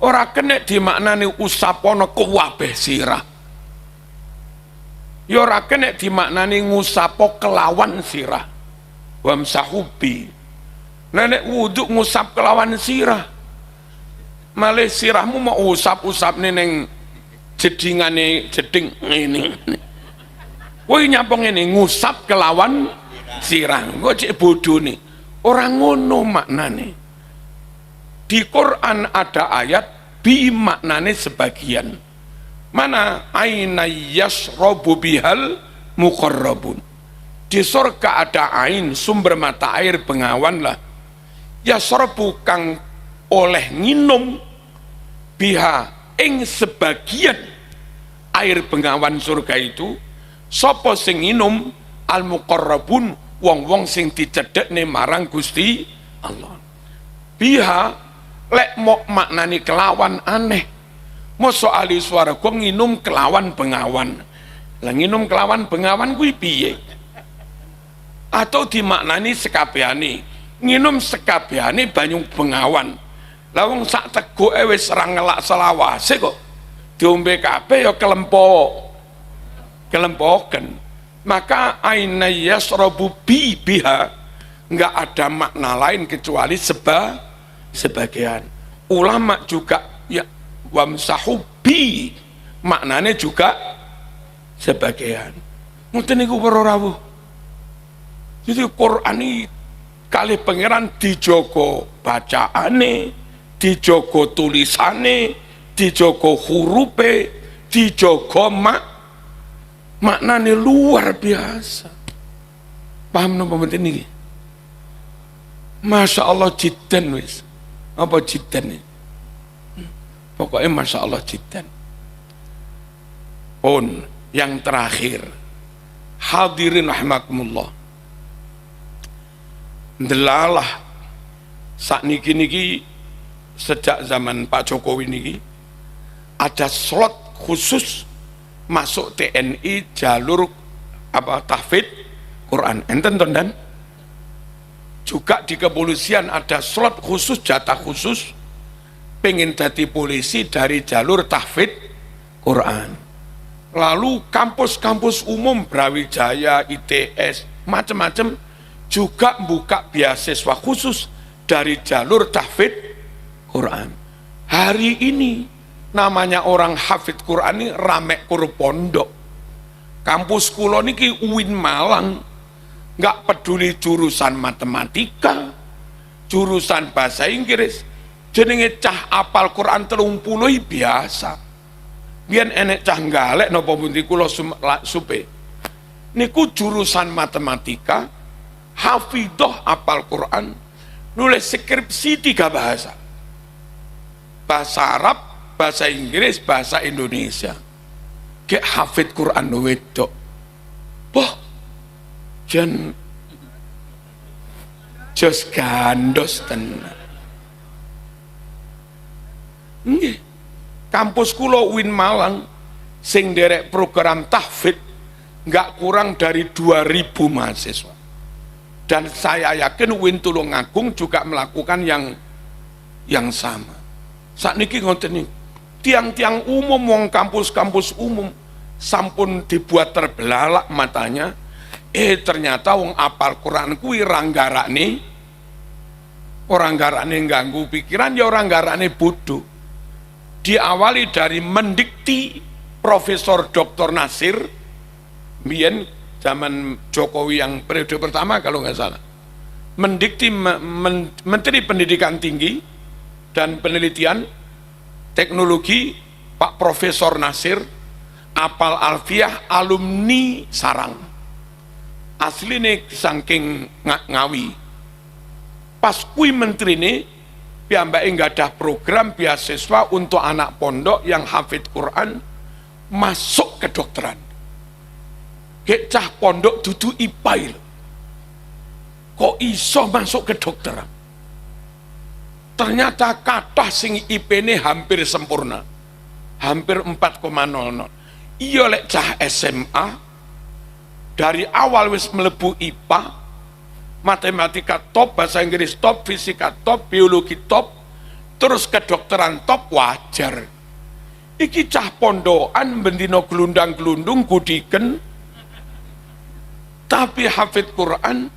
Ora kena dimaknani usapono kuwabeh sirah. Ya ora kena dimaknani ngusapo kelawan sirah. Wamsahu bi. Nenek wudhu ngusap kelawan sirah, malih sirahmu mau usap-usap neng jedingane jeding ini. Woi nyapong ini ngusap kelawan sirah, gue cek bodoh nih. Orang ngono maknane. Di Quran ada ayat bi maknane sebagian. Mana aina yasrobu bihal muqarrabun. Di surga ada ain, sumber mata air bengawan lah. Ya sorbu kang oleh nginum biha ing sebagian air bengawan surga itu sapa sing nginum al muqarrabun wong-wong sing dicedhekne marang Gusti Allah. Biha lek mok maknani kelawan aneh. Mosok ahli swarga nginum kelawan bengawan. Lah nginum kelawan bengawan kuwi piye? Atau dimaknani sekabehane nginum sekabehane banyu bengawan. Lah wong sak teguke wis ora ngelak selawase kok diombe kabeh ya kelempoken. Maka aina yasrabu biha, enggak ada makna lain kecuali sebagian. Ulama juga ya wamsahu bi maknanya juga sebagian. Ngoten niku para rawuh. Jadi Quran ini kali pangeran dijogo bacaane, dijogo tulisane, dijogo hurufe, dijogo maknane luar biasa. Paham napa mboten niki? Masya Allah jiddan wis. Apa jiddan ini? Pokoknya Masya Allah jiddan. Yang terakhir, hadirin rahimakumullah, ndelalah sakniki sejak zaman Pak Jokowi niki ada slot khusus masuk TNI jalur tahfidz Quran. Enten dan juga di kepolisian ada slot khusus, jatah khusus pengen jadi polisi dari jalur tahfidz Quran. Lalu kampus-kampus umum Brawijaya, ITS, macam-macam juga buka beasiswa khusus dari jalur tahfidz Quran. Hari ini namanya orang hafidz Quran ini rame kur pondok. Kampus kula niki UIN Malang, nggak peduli jurusan matematika, jurusan bahasa Inggris, jenenge cah apal Quran 30 biasa. Biar enek cah galek napa pundi kula supe. Niku jurusan matematika, hafidhah apal Quran, nulis skripsi 3 bahasa. Bahasa Arab, bahasa Inggris, bahasa Indonesia. Kayak hafidh Quran wedok. Boh, jan jos gandos tenan. Nggih. Kampus kula UIN Malang sing derek program tahfidz nggak kurang dari 2000 mahasiswa. Dan saya yakin UIN Tulungagung juga melakukan yang sama. Saat niki ngoten niku. Tiang-tiang umum wong kampus-kampus umum sampun dibuat terbelalak matanya. Ternyata wong apal Quran kuwi orang garakne ganggu pikiran, ya orang garakne bodoh. Diawali dari mendikti Profesor Dr. Nasir mbiyen zaman Jokowi yang periode pertama kalau nggak salah, mendikti Menteri Pendidikan Tinggi dan Penelitian Teknologi Pak Profesor Nasir apal alfiah alumni sarang asline saking Ngawi. Pas kui menteri ini piyambake nggadah program beasiswa untuk anak pondok yang hafidz Quran masuk kedokteran. Kayak cah pondok dudu IPA. Kok iso masuk kedokteran? Ternyata kathah sing IP-ne hampir sempurna. Hampir 4,00. Iya lek cah SMA dari awal wis mlebu IPA, matematika top, bahasa Inggris top, fisika top, biologi top, terus kedokteran top, wajar. Iki cah pondokan bendino gelundang-gelundung gudiken, tapi hafidz Quran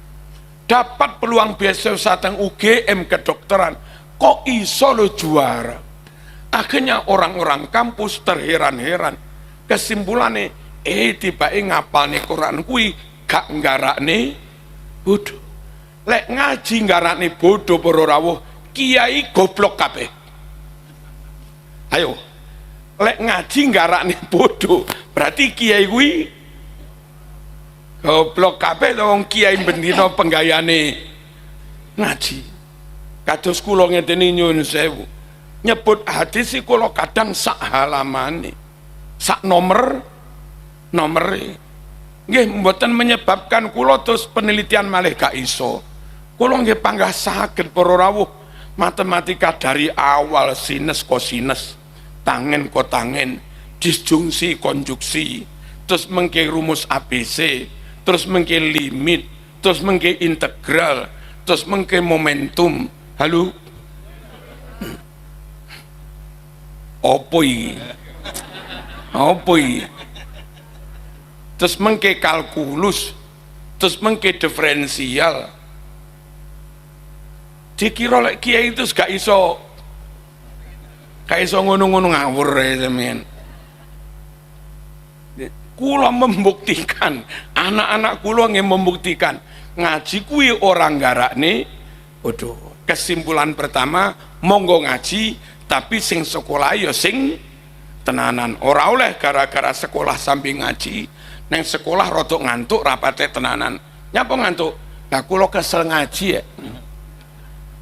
dapat peluang beasiswa teng UGM kedokteran. Kok iso lo juara? Akhirnya orang-orang kampus terheran-heran. Kesimpulannya, tiba-tiba ngapalne Quran kuwi gak nggarakne bodoh. Lek ngaji nggarakne bodoh para rawuh, kiai goblok kabeh. Ayo. Lek ngaji nggarakne bodoh, berarti kiai kuwi goblok kabeh to wong kiai bendina penggayane ngaji. Kados kula ngenteni nyuwun sewu. Nyebut hadis iki kula kadang sak halamane. Sak nomere nggih mboten menyebabkan kula terus penelitian malih gak iso. Kula nggih panggah saged para rawuh matematika dari awal sinus kosinus, tangen kotangen, disjungsi konjuksi, terus mengke rumus ABC, terus mengke limit, terus mengke integral, terus mengke momentum. Halo. Apa iki? Apa iki? Terus mengke kalkulus, terus mengke diferensial. Dikira lek kiai itu gak iso ngono-ngono ngawur sampean. Kula membuktikan, anak-anak kula nggih membuktikan ngaji kuwi orang garakne. Waduh, kesimpulan pertama monggo ngaji tapi sing sekolah ya sing tenanan. Ora oleh gara-gara sekolah sambil ngaji, neng sekolah rodok ngantuk rapate tenanan. Nyapa ngantuk? Lah kula kesel ngaji ya.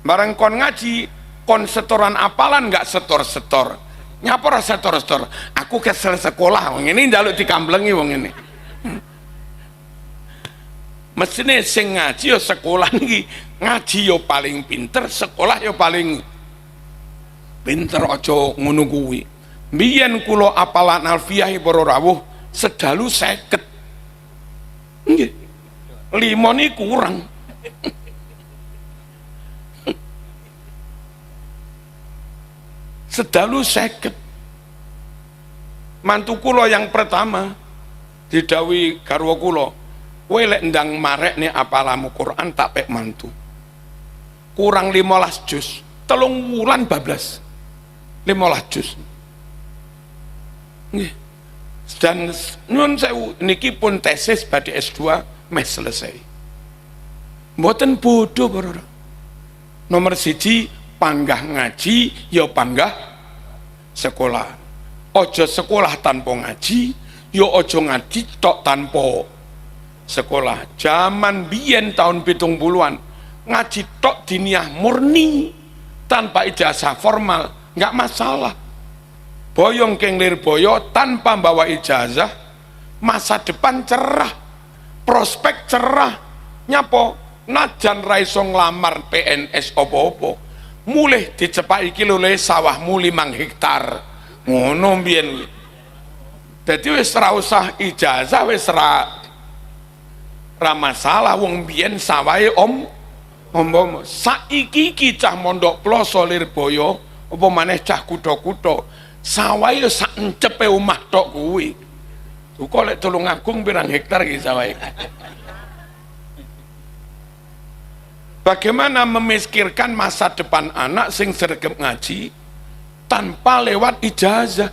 Bareng kon ngaji, kon setoran apalan nggak setor-setor. Nyapa ora setor-setor? Aku kesel sekolah, wong ini njaluk dikamblengi wong ini. Mesine sing ngaji ya sekolah niki, ngaji yo paling pinter, sekolah yo paling pinter, aja ngono kuwi. Mbiyen kula apalan alfiyah para rawuh sedalu 50. Nggih. 5 ni kurang. Sedalu 50. Mantu kula yang pertama didhawuhi garwa kula, kowe lek ndang marekne apalamu Quran tak pek mantu. Kurang 15 juz, 3 wulan bablas. 15 juz. Nggih. Dan nyun sewu niki pun tesis badhe S2 meh selesai. Mboten bodoh para. Nomor 1 panggah ngaji ya panggah sekolah. Ojo sekolah tanpa ngaji, ya ojo ngaji tok tanpa sekolah. Zaman biyen tahun 70-an ngaji tok diniyah murni tanpa ijazah formal nggak masalah. Boyong keng Lirboyo tanpa bawa ijazah, masa depan cerah, prospek cerah. Nyapo najan raiso nglamar PNS opo-opo, mulih dicepaki iki lho sawahmu 5 hektar. Ngono mbiyen. Dadi wis ora usah ijazah, wis ora masalah wong mbiyen sawahe om. Saiki iki cah mondok ploso Lirboyo apa maneh cah kutha-kutha sawahe sak encepe omah tok kuwi. Kok lek Tulungagung pirang hektar iki sawahe. Bagaimana memikirkan masa depan anak sing sregep ngaji tanpa lewat ijazah?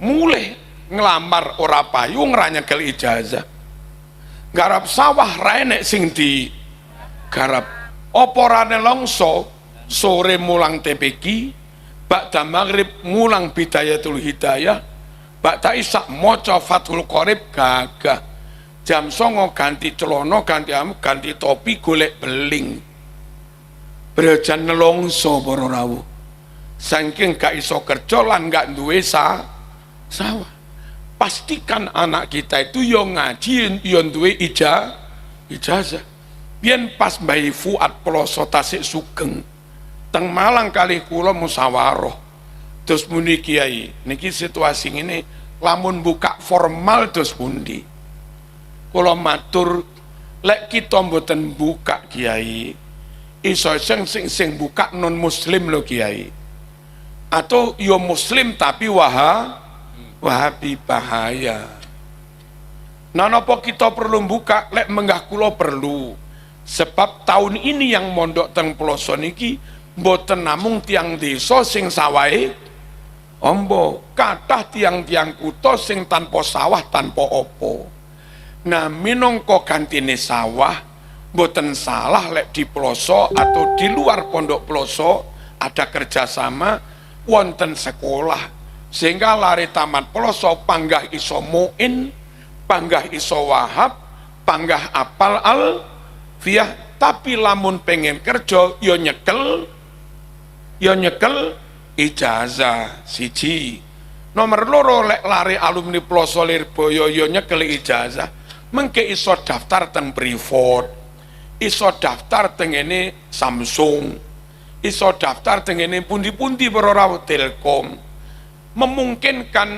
Mulai ngelamar ora payu ora nyekel ijazah. Garap sawah ra enek sing di garap. Apa rane longso sore mulang TPQ, ba'da maghrib mulang Bidayatul Hidayah, ba'da isya maca Fathul Qorib gagah. Jam 09 ganti celana, ganti topi, golek beling. Brejan nelongso para rawuh. Saking gak iso kerja lan gak duwe sawah. Pastikan anak kita itu yo ngaji, yo duwe ijazah. Biyen pas Mbah Fuad Ploso Tasik Sugeng, teng Malang kali kula musyawarah. Terus muni kiai, niki situasi ini lamun buka formal terus pundi? Kula matur, lek kita mboten buka kiai, iso sing buka non muslim lo kiai, atau yo muslim tapi wahabi bahaya. Nah napa kita perlu buka? Lek menggah kula perlu, sebab tahun ini yang mondok teng Ploso niki mboten namung tiang desa sing sawahe ombo, kathah tiang-tiang kutha sing tanpa sawah tanpa opo. Nah minangka gantine sawah mboten salah lek di Ploso atau di luar pondok Ploso ada kerjasama wonten sekolah sehingga lari tamat Ploso panggah iso muin, panggah iso wahab, panggah apal alfiyah, tapi lamun pengen kerja yo nyekel ijazah siji. Nomor loro lek lari alumni Ploso Lirboyo yo nyekel ijazah, mengke iso daftar teng Privat, iso daftar teng ini Samsung, iso daftar teng ini pundi-pundi para rawuh Telkom. Memungkinkan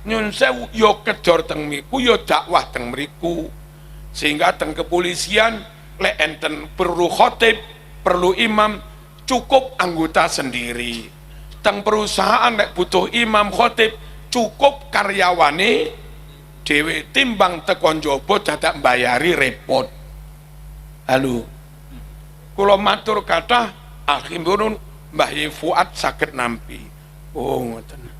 nyun sewu yo kedor teng miku, yo dakwah teng mriku. Sehingga teng kepolisian lek enten perlu khotib, perlu imam, cukup anggota sendiri. teng perusahaan nek butuh imam khotib cukup karyawane dhewe timbang tekon njaba dadak mbayari repot. Halo. Kula matur kathah akhiripun Mbah Yai Fuad saged nampi. Oh ngoten.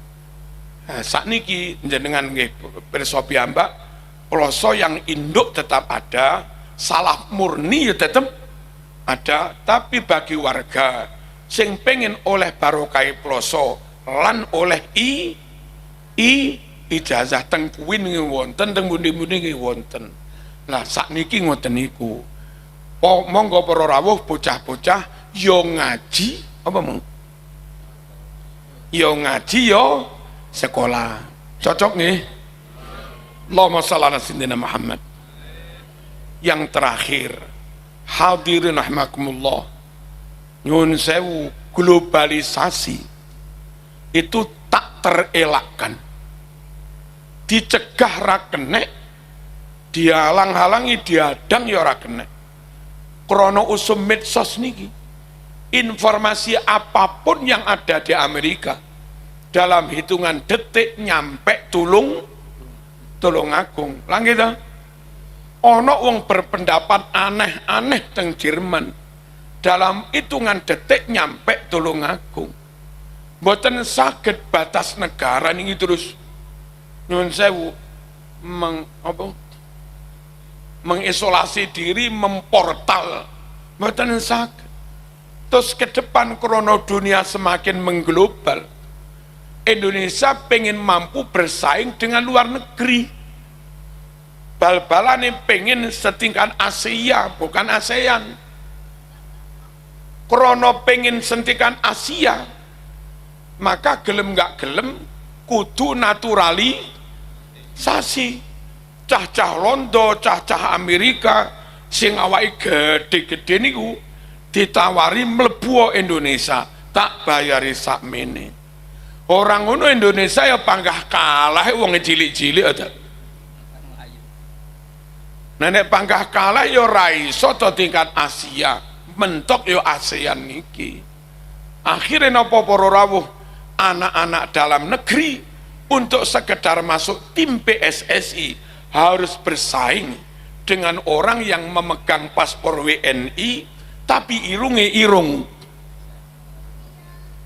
Nah, sakniki jenengan nggih pirsa piyambak ploso yang induk tetap ada, salah murni ya tetap ada, tapi bagi warga sing pengen oleh barokah ploso lan oleh ijazah teng kuwin nggih wonten, teng pundi-pundi nggih wonten. Lah sakniki ngoten niku. Monggo para rawuh bocah-bocah yo ngaji apa mong? Yo ngaji yo sekolah. Cocok nih? Allahumma shalli ala sayyidina Muhammad. Yang terakhir, hadirin rahimakumullah. Nyun sewu, globalisasi itu tak terelakkan. Dicegah ra kenek, dihalang-halangi diadang ya ora kenek. Krono usum medsos niki, informasi apapun yang ada di Amerika dalam hitungan detik nyampe tulung agung. Lang gitu. Ono wong berpendapat aneh-aneh teng Jerman dalam hitungan detik nyampe tulung agung. Mboten saged batas negara niki terus nyun sewu mengisolasi diri, memportal, mboten saged. Terus ke depan krono dunia semakin mengglobal, Indonesia pengen mampu bersaing dengan luar negeri. Bal-balane pengen setingkat Asia, bukan ASEAN. Krono pengen sentikan Asia, maka gelem gak gelem kudu naturalisasi. Cah-cah Londo, cah-cah Amerika sing awake gede-gede niku ditawari mlebu Indonesia, tak bayari sakmene. Orang ngono Indonesia ya panggah kalah wong cilik-cilik ada. Nenek panggah kalah ya ra iso to tingkat Asia, mentok ya ASEAN niki. Akhirnya napa para rawuh, anak-anak dalam negeri untuk sekedar masuk tim PSSI harus bersaing dengan orang yang memegang paspor WNI tapi irunge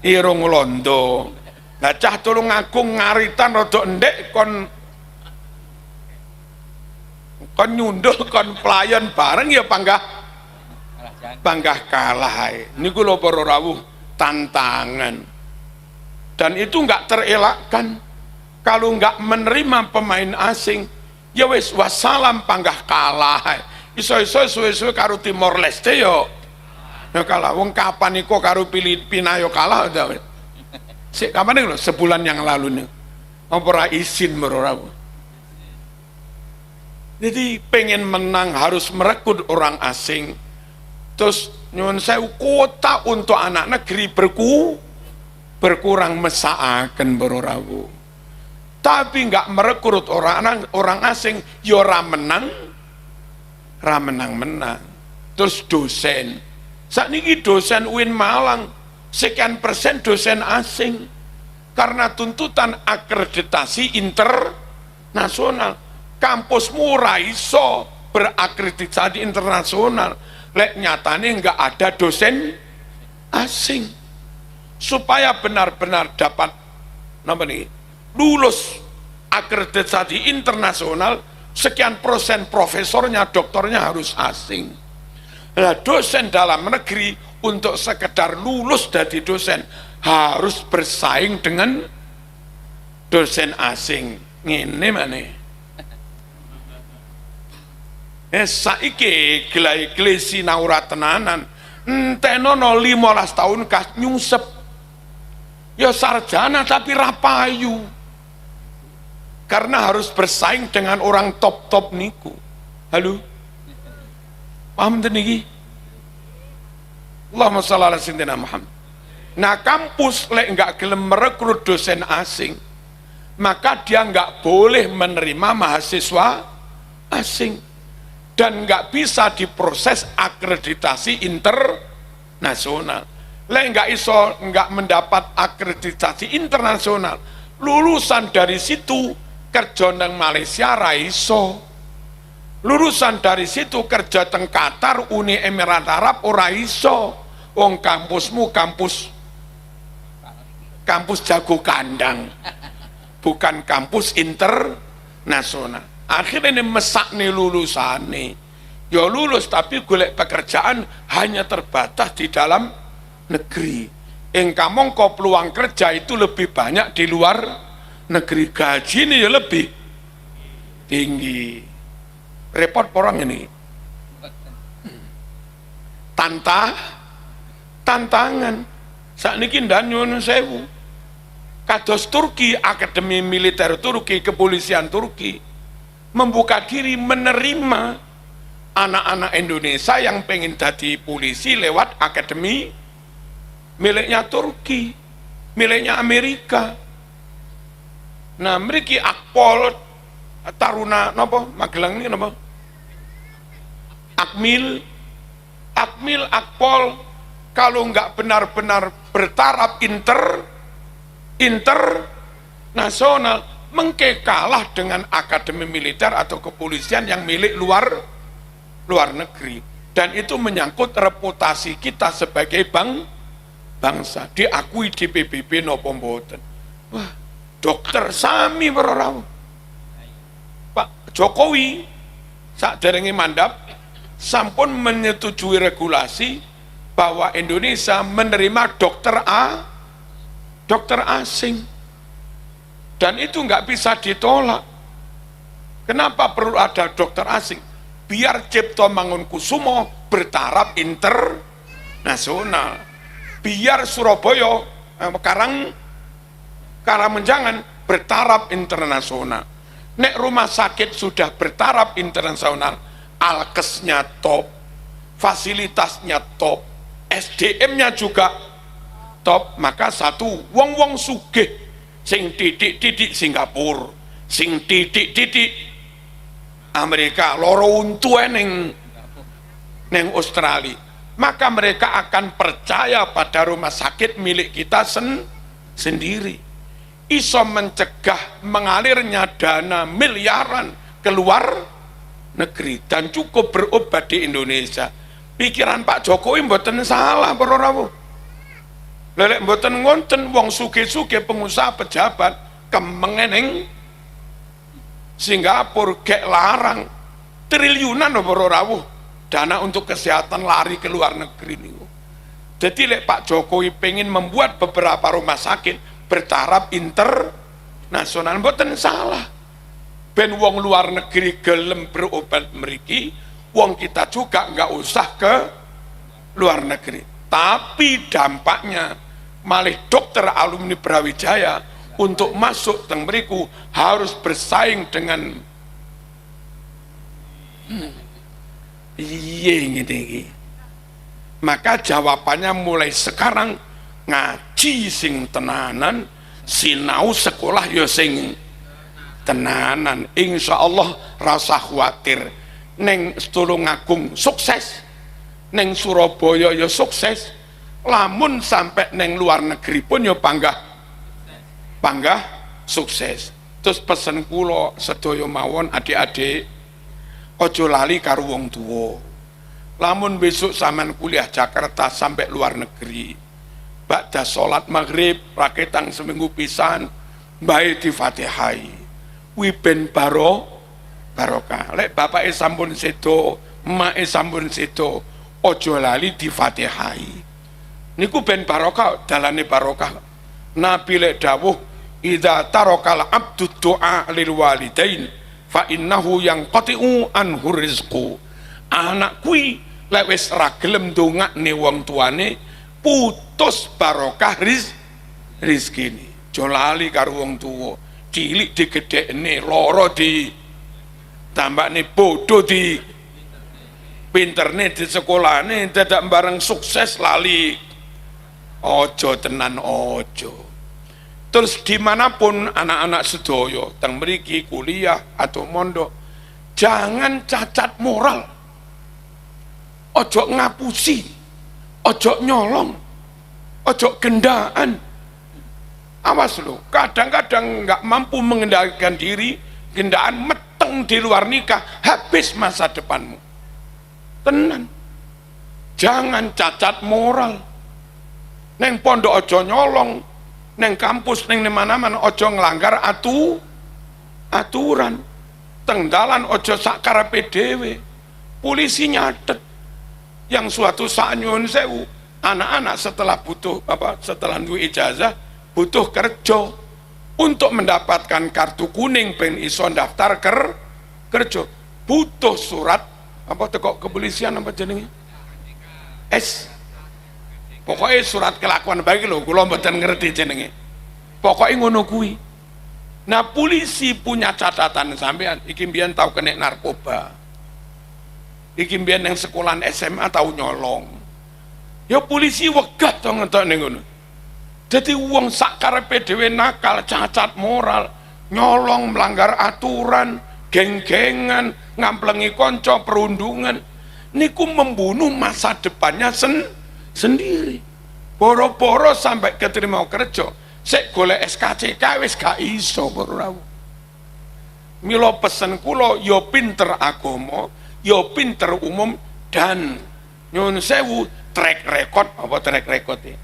irung Londo. Nah cah Tulungagung ngaritan rada endek kon nyundul kon pelayan bareng ya panggah kalah. Niku lho para rawuh tantangan. Dan itu enggak terelakkan. Kalau enggak menerima pemain asing, ya wis wassalam panggah kalah. Iso-iso suwe-suwe karo Timor Leste yo. Ya kalah. Wong kapan iku karo Filipina yo kalah ta wis. Sik kapan lho sebulan yang lalu nih. Ora izin ora. Jadi pengen menang harus merekrut orang asing. Terus nyuwun sewu kuota untuk anak negeri berkurang mesaaken bororawu. Tapi nggak merekrut orang asing, ya ora menang. Terus dosen, sakniki dosen UIN Malang sekian persen dosen asing karena tuntutan akreditasi internasional. Kampusmu ora iso berakreditasi internasional, lek nyatane nggak ada dosen asing. Supaya benar-benar dapat lulus akreditasi internasional, sekian persen profesornya, doktornya harus asing. Nah, dosen dalam negeri untuk sekedar lulus dari dosen harus bersaing dengan dosen asing. Ngene maneh. Saiki gelai-gelai sinaurat tenanan, entenono 15 tahun kas nyungsep. Ya sarjana tapi rapayu. Karena harus bersaing dengan orang top-top niku. Halo? Paham niki? Allahumma shalli ala sayyidina Muhammad. Nah, kampus lek enggak gelem merekrut dosen asing, maka dia enggak boleh menerima mahasiswa asing dan enggak bisa diproses akreditasi internasional. nggak mendapat akreditasi internasional, lulusan dari situ kerja nang Malaysia ra iso, lulusan dari situ kerja teng Qatar, Uni Emirat Arab ora iso. Wong kampusmu kampus jago kandang, bukan kampus internasional. Akhirnya ini mesak nih lulusan nih, ya lulus tapi golek pekerjaan hanya terbatas di dalam negeri. Engkau mongko peluang kerja itu lebih banyak di luar negeri, gaji ini ya lebih tinggi. Repot orang ini. Tantangan. Saat ini dan nyuwun sewu. Kados Turki, Akademi Militer Turki, Kepolisian Turki membuka diri menerima anak-anak Indonesia yang pengen jadi polisi lewat akademi miliknya Turki, miliknya Amerika. Nah, mriki Akpol Taruna napa Magelang ini napa? Akpol kalau nggak benar-benar bertaraf internasional mengke kalah dengan akademi militer atau kepolisian yang milik luar negeri, dan itu menyangkut reputasi kita sebagai bangsa. Diakui di PBB napa mboten. Wah, dokter sami para Pak Jokowi saderenge mandap sampun menyetujui regulasi bahwa Indonesia menerima dokter asing, dan itu nggak bisa ditolak. Kenapa perlu ada dokter asing? Biar Cipto Mangunkusumo bertaraf internasional, biar Surabaya Karangmenjangan bertaraf internasional. Nek rumah sakit sudah bertaraf internasional, alkesnya top, fasilitasnya top, SDM-nya juga top, maka satu wong sugih sing titik Singapura, sing titik Amerika, loro untu neng Australia, maka mereka akan percaya pada rumah sakit milik kita sendiri. Iso mencegah mengalirnya dana miliaran keluar negeri dan cukup berobat di Indonesia. Pikiran Pak Jokowi mboten salah para rawuh. Lelek mboten ngonten wong sugih-sugih pengusaha pejabat kemengeneng Singapura gek larang triliunan para rawuh dana untuk kesehatan lari ke luar negeri niku. Jadi lek Pak Jokowi pengen membuat beberapa rumah sakit bertaraf internasional mboten salah. Ben wong luar negeri gelem berobat mriki, wong kita juga nggak usah ke luar negeri. Tapi dampaknya malih dokter alumni Brawijaya untuk masuk teng mriku harus bersaing dengan ngene. Maka jawabannya mulai sekarang ngaji sing tenanan, sinau sekolah ya sing tenanan. Insya Allah rasa khawatir. Neng Tulungagung sukses, neng Surabaya ya sukses, lamun sampai neng luar negeri pun ya bangga sukses. Terus pesen kula sedaya mawon adik-adik, ojo lali karo wong tuwa. Lamun besok sampean kuliah Jakarta sampai luar negeri, ba'da sholat maghrib raketang seminggu pisan bae di Fatihai wiben barokah. Lek bapak sampun sedo, emak sampun sedo, ojo lali di Fatihai niku ben barokah, dalane barokah. Nabi lek dawuh idza tarakal abdu du'a lil walidain fa innahu yanqati'u anhu rizqu. Anak kuwi lek wis ra gelem ndongakne wong tuane putus barokah rizkine. Aja lali karo wong tuwa, cilik digedhekne, loro di tambakne, bodoh di pinterne di sekolahne, dadak bareng sukses lali. Ojo tenan ojo. Terus dimanapun anak-anak sedaya teng mriki kuliah atau mondok, jangan cacat moral, ojo ngapusi, ojo nyolong. ojo gendaan. Awas lo, kadang-kadang nggak mampu mengendalikan diri, gendaan meteng di luar nikah, habis masa depanmu. Tenan. Jangan cacat moral. Neng pondok ojo nyolong, neng kampus, neng mana-mana ojo ngelanggar aturan. Tengdalan ojo sakarepe dhewe. Polisi nyatet. Yang suatu saat nyuwun sewu, anak-anak setelah setelah duwe ijazah butuh kerja. Untuk mendapatkan kartu kuning ben iso daftar kerja, butuh surat teko kepolisian jenenge? Pokoknya surat kelakuan baik lho, kula mboten ngerti jenenge. Pokoknya ngono kuwi. Nah, polisi punya catatan sampean, iki mbiyen tau kena narkoba. Iki mbiyen yang sekolahan SMA tau nyolong. Ya polisi wegah to ngetokne ngono. Jadi wong sakarepe dhewe nakal, cacat moral, nyolong, melanggar aturan, geng-gengan, ngamplengi konco, perundungan, niku membunuh masa depannya sendiri. Boro-boro sampai keterima kerja, sik golek SKCK wis gak iso boro. Mila pesen kula ya pinter agama, ya pinter umum, dan nyun sewu track record ya?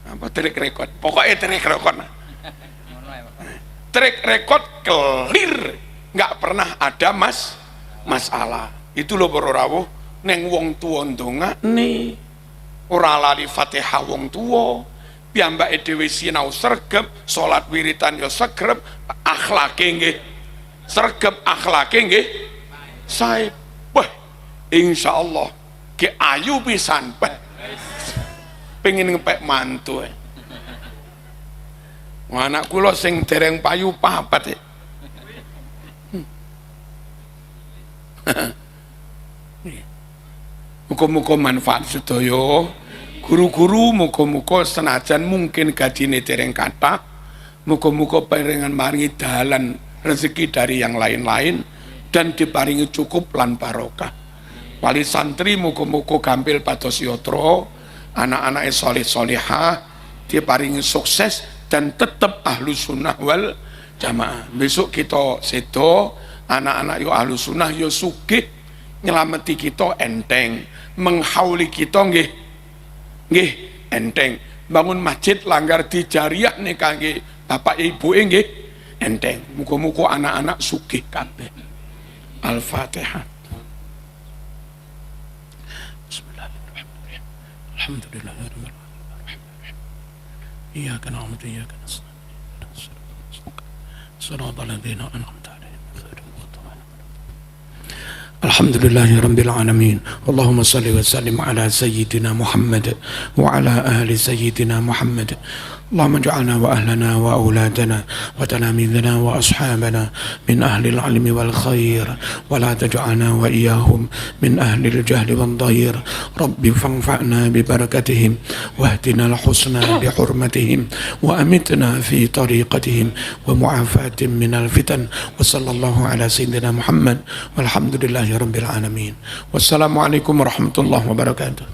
Track record, pokoknya track record. Track record clear, nggak pernah ada masalah. Itu loh para rawuh, neng wong tuwa ndongakne ora lali Fatihah wong tuwa, piyambake dhewe sinau sregep, salat wiritan ya segrep, akhlake nggih sregep, akhlake nggih sae. Wah, insyaallah ke ayu pisan. Pengen ngepek mantu. Anak kula sing dereng payu papat. Muga-muga manfaat sedaya. Guru-guru muga-muga senajan mungkin gajine dereng kathah, muga-muga paringan maringi dalan rezeki dari yang lain-lain dan diparingi cukup lan barokah. Wali santri muga-muga gampil pados yatra, anak-anak soleh solehah diparingi sukses dan tetap ahlu sunnah wal jamaah. Besok kita sedo anak-anak yo ahlu sunnah yo sugih, nyelameti kita enteng, menghauli kita nggih enteng, bangun masjid langgar di jariah nih kangge bapak ibu nggih enteng. Muga-muga anak-anak sugih kabeh. Al-Fatihah. Alhamdulillahirabbil alamin. Iyyaka na'budu wa iyyaka nasta'in. Shiratal ladzina an'amta 'alaihim ghairil maghdubi 'alaihim. Alhamdulillahirabbil alamin. Allahumma shalli wa sallim ala sayyidina Muhammad wa ala ahli sayyidina Muhammad. اللهم اجعلنا وأهلنا وأولادنا وتلاميذنا وأصحابنا من أهل العلم والخير ولا تجعلنا وإياهم من أهل الجهل والضير. رب فانفعنا ببركتهم واهدنا الحسنى بحرمتهم وأمتنا في طريقتهم ومعافاة من الفتن. وصلى الله على سيدنا محمد والحمد لله رب العالمين. والسلام عليكم ورحمة الله وبركاته.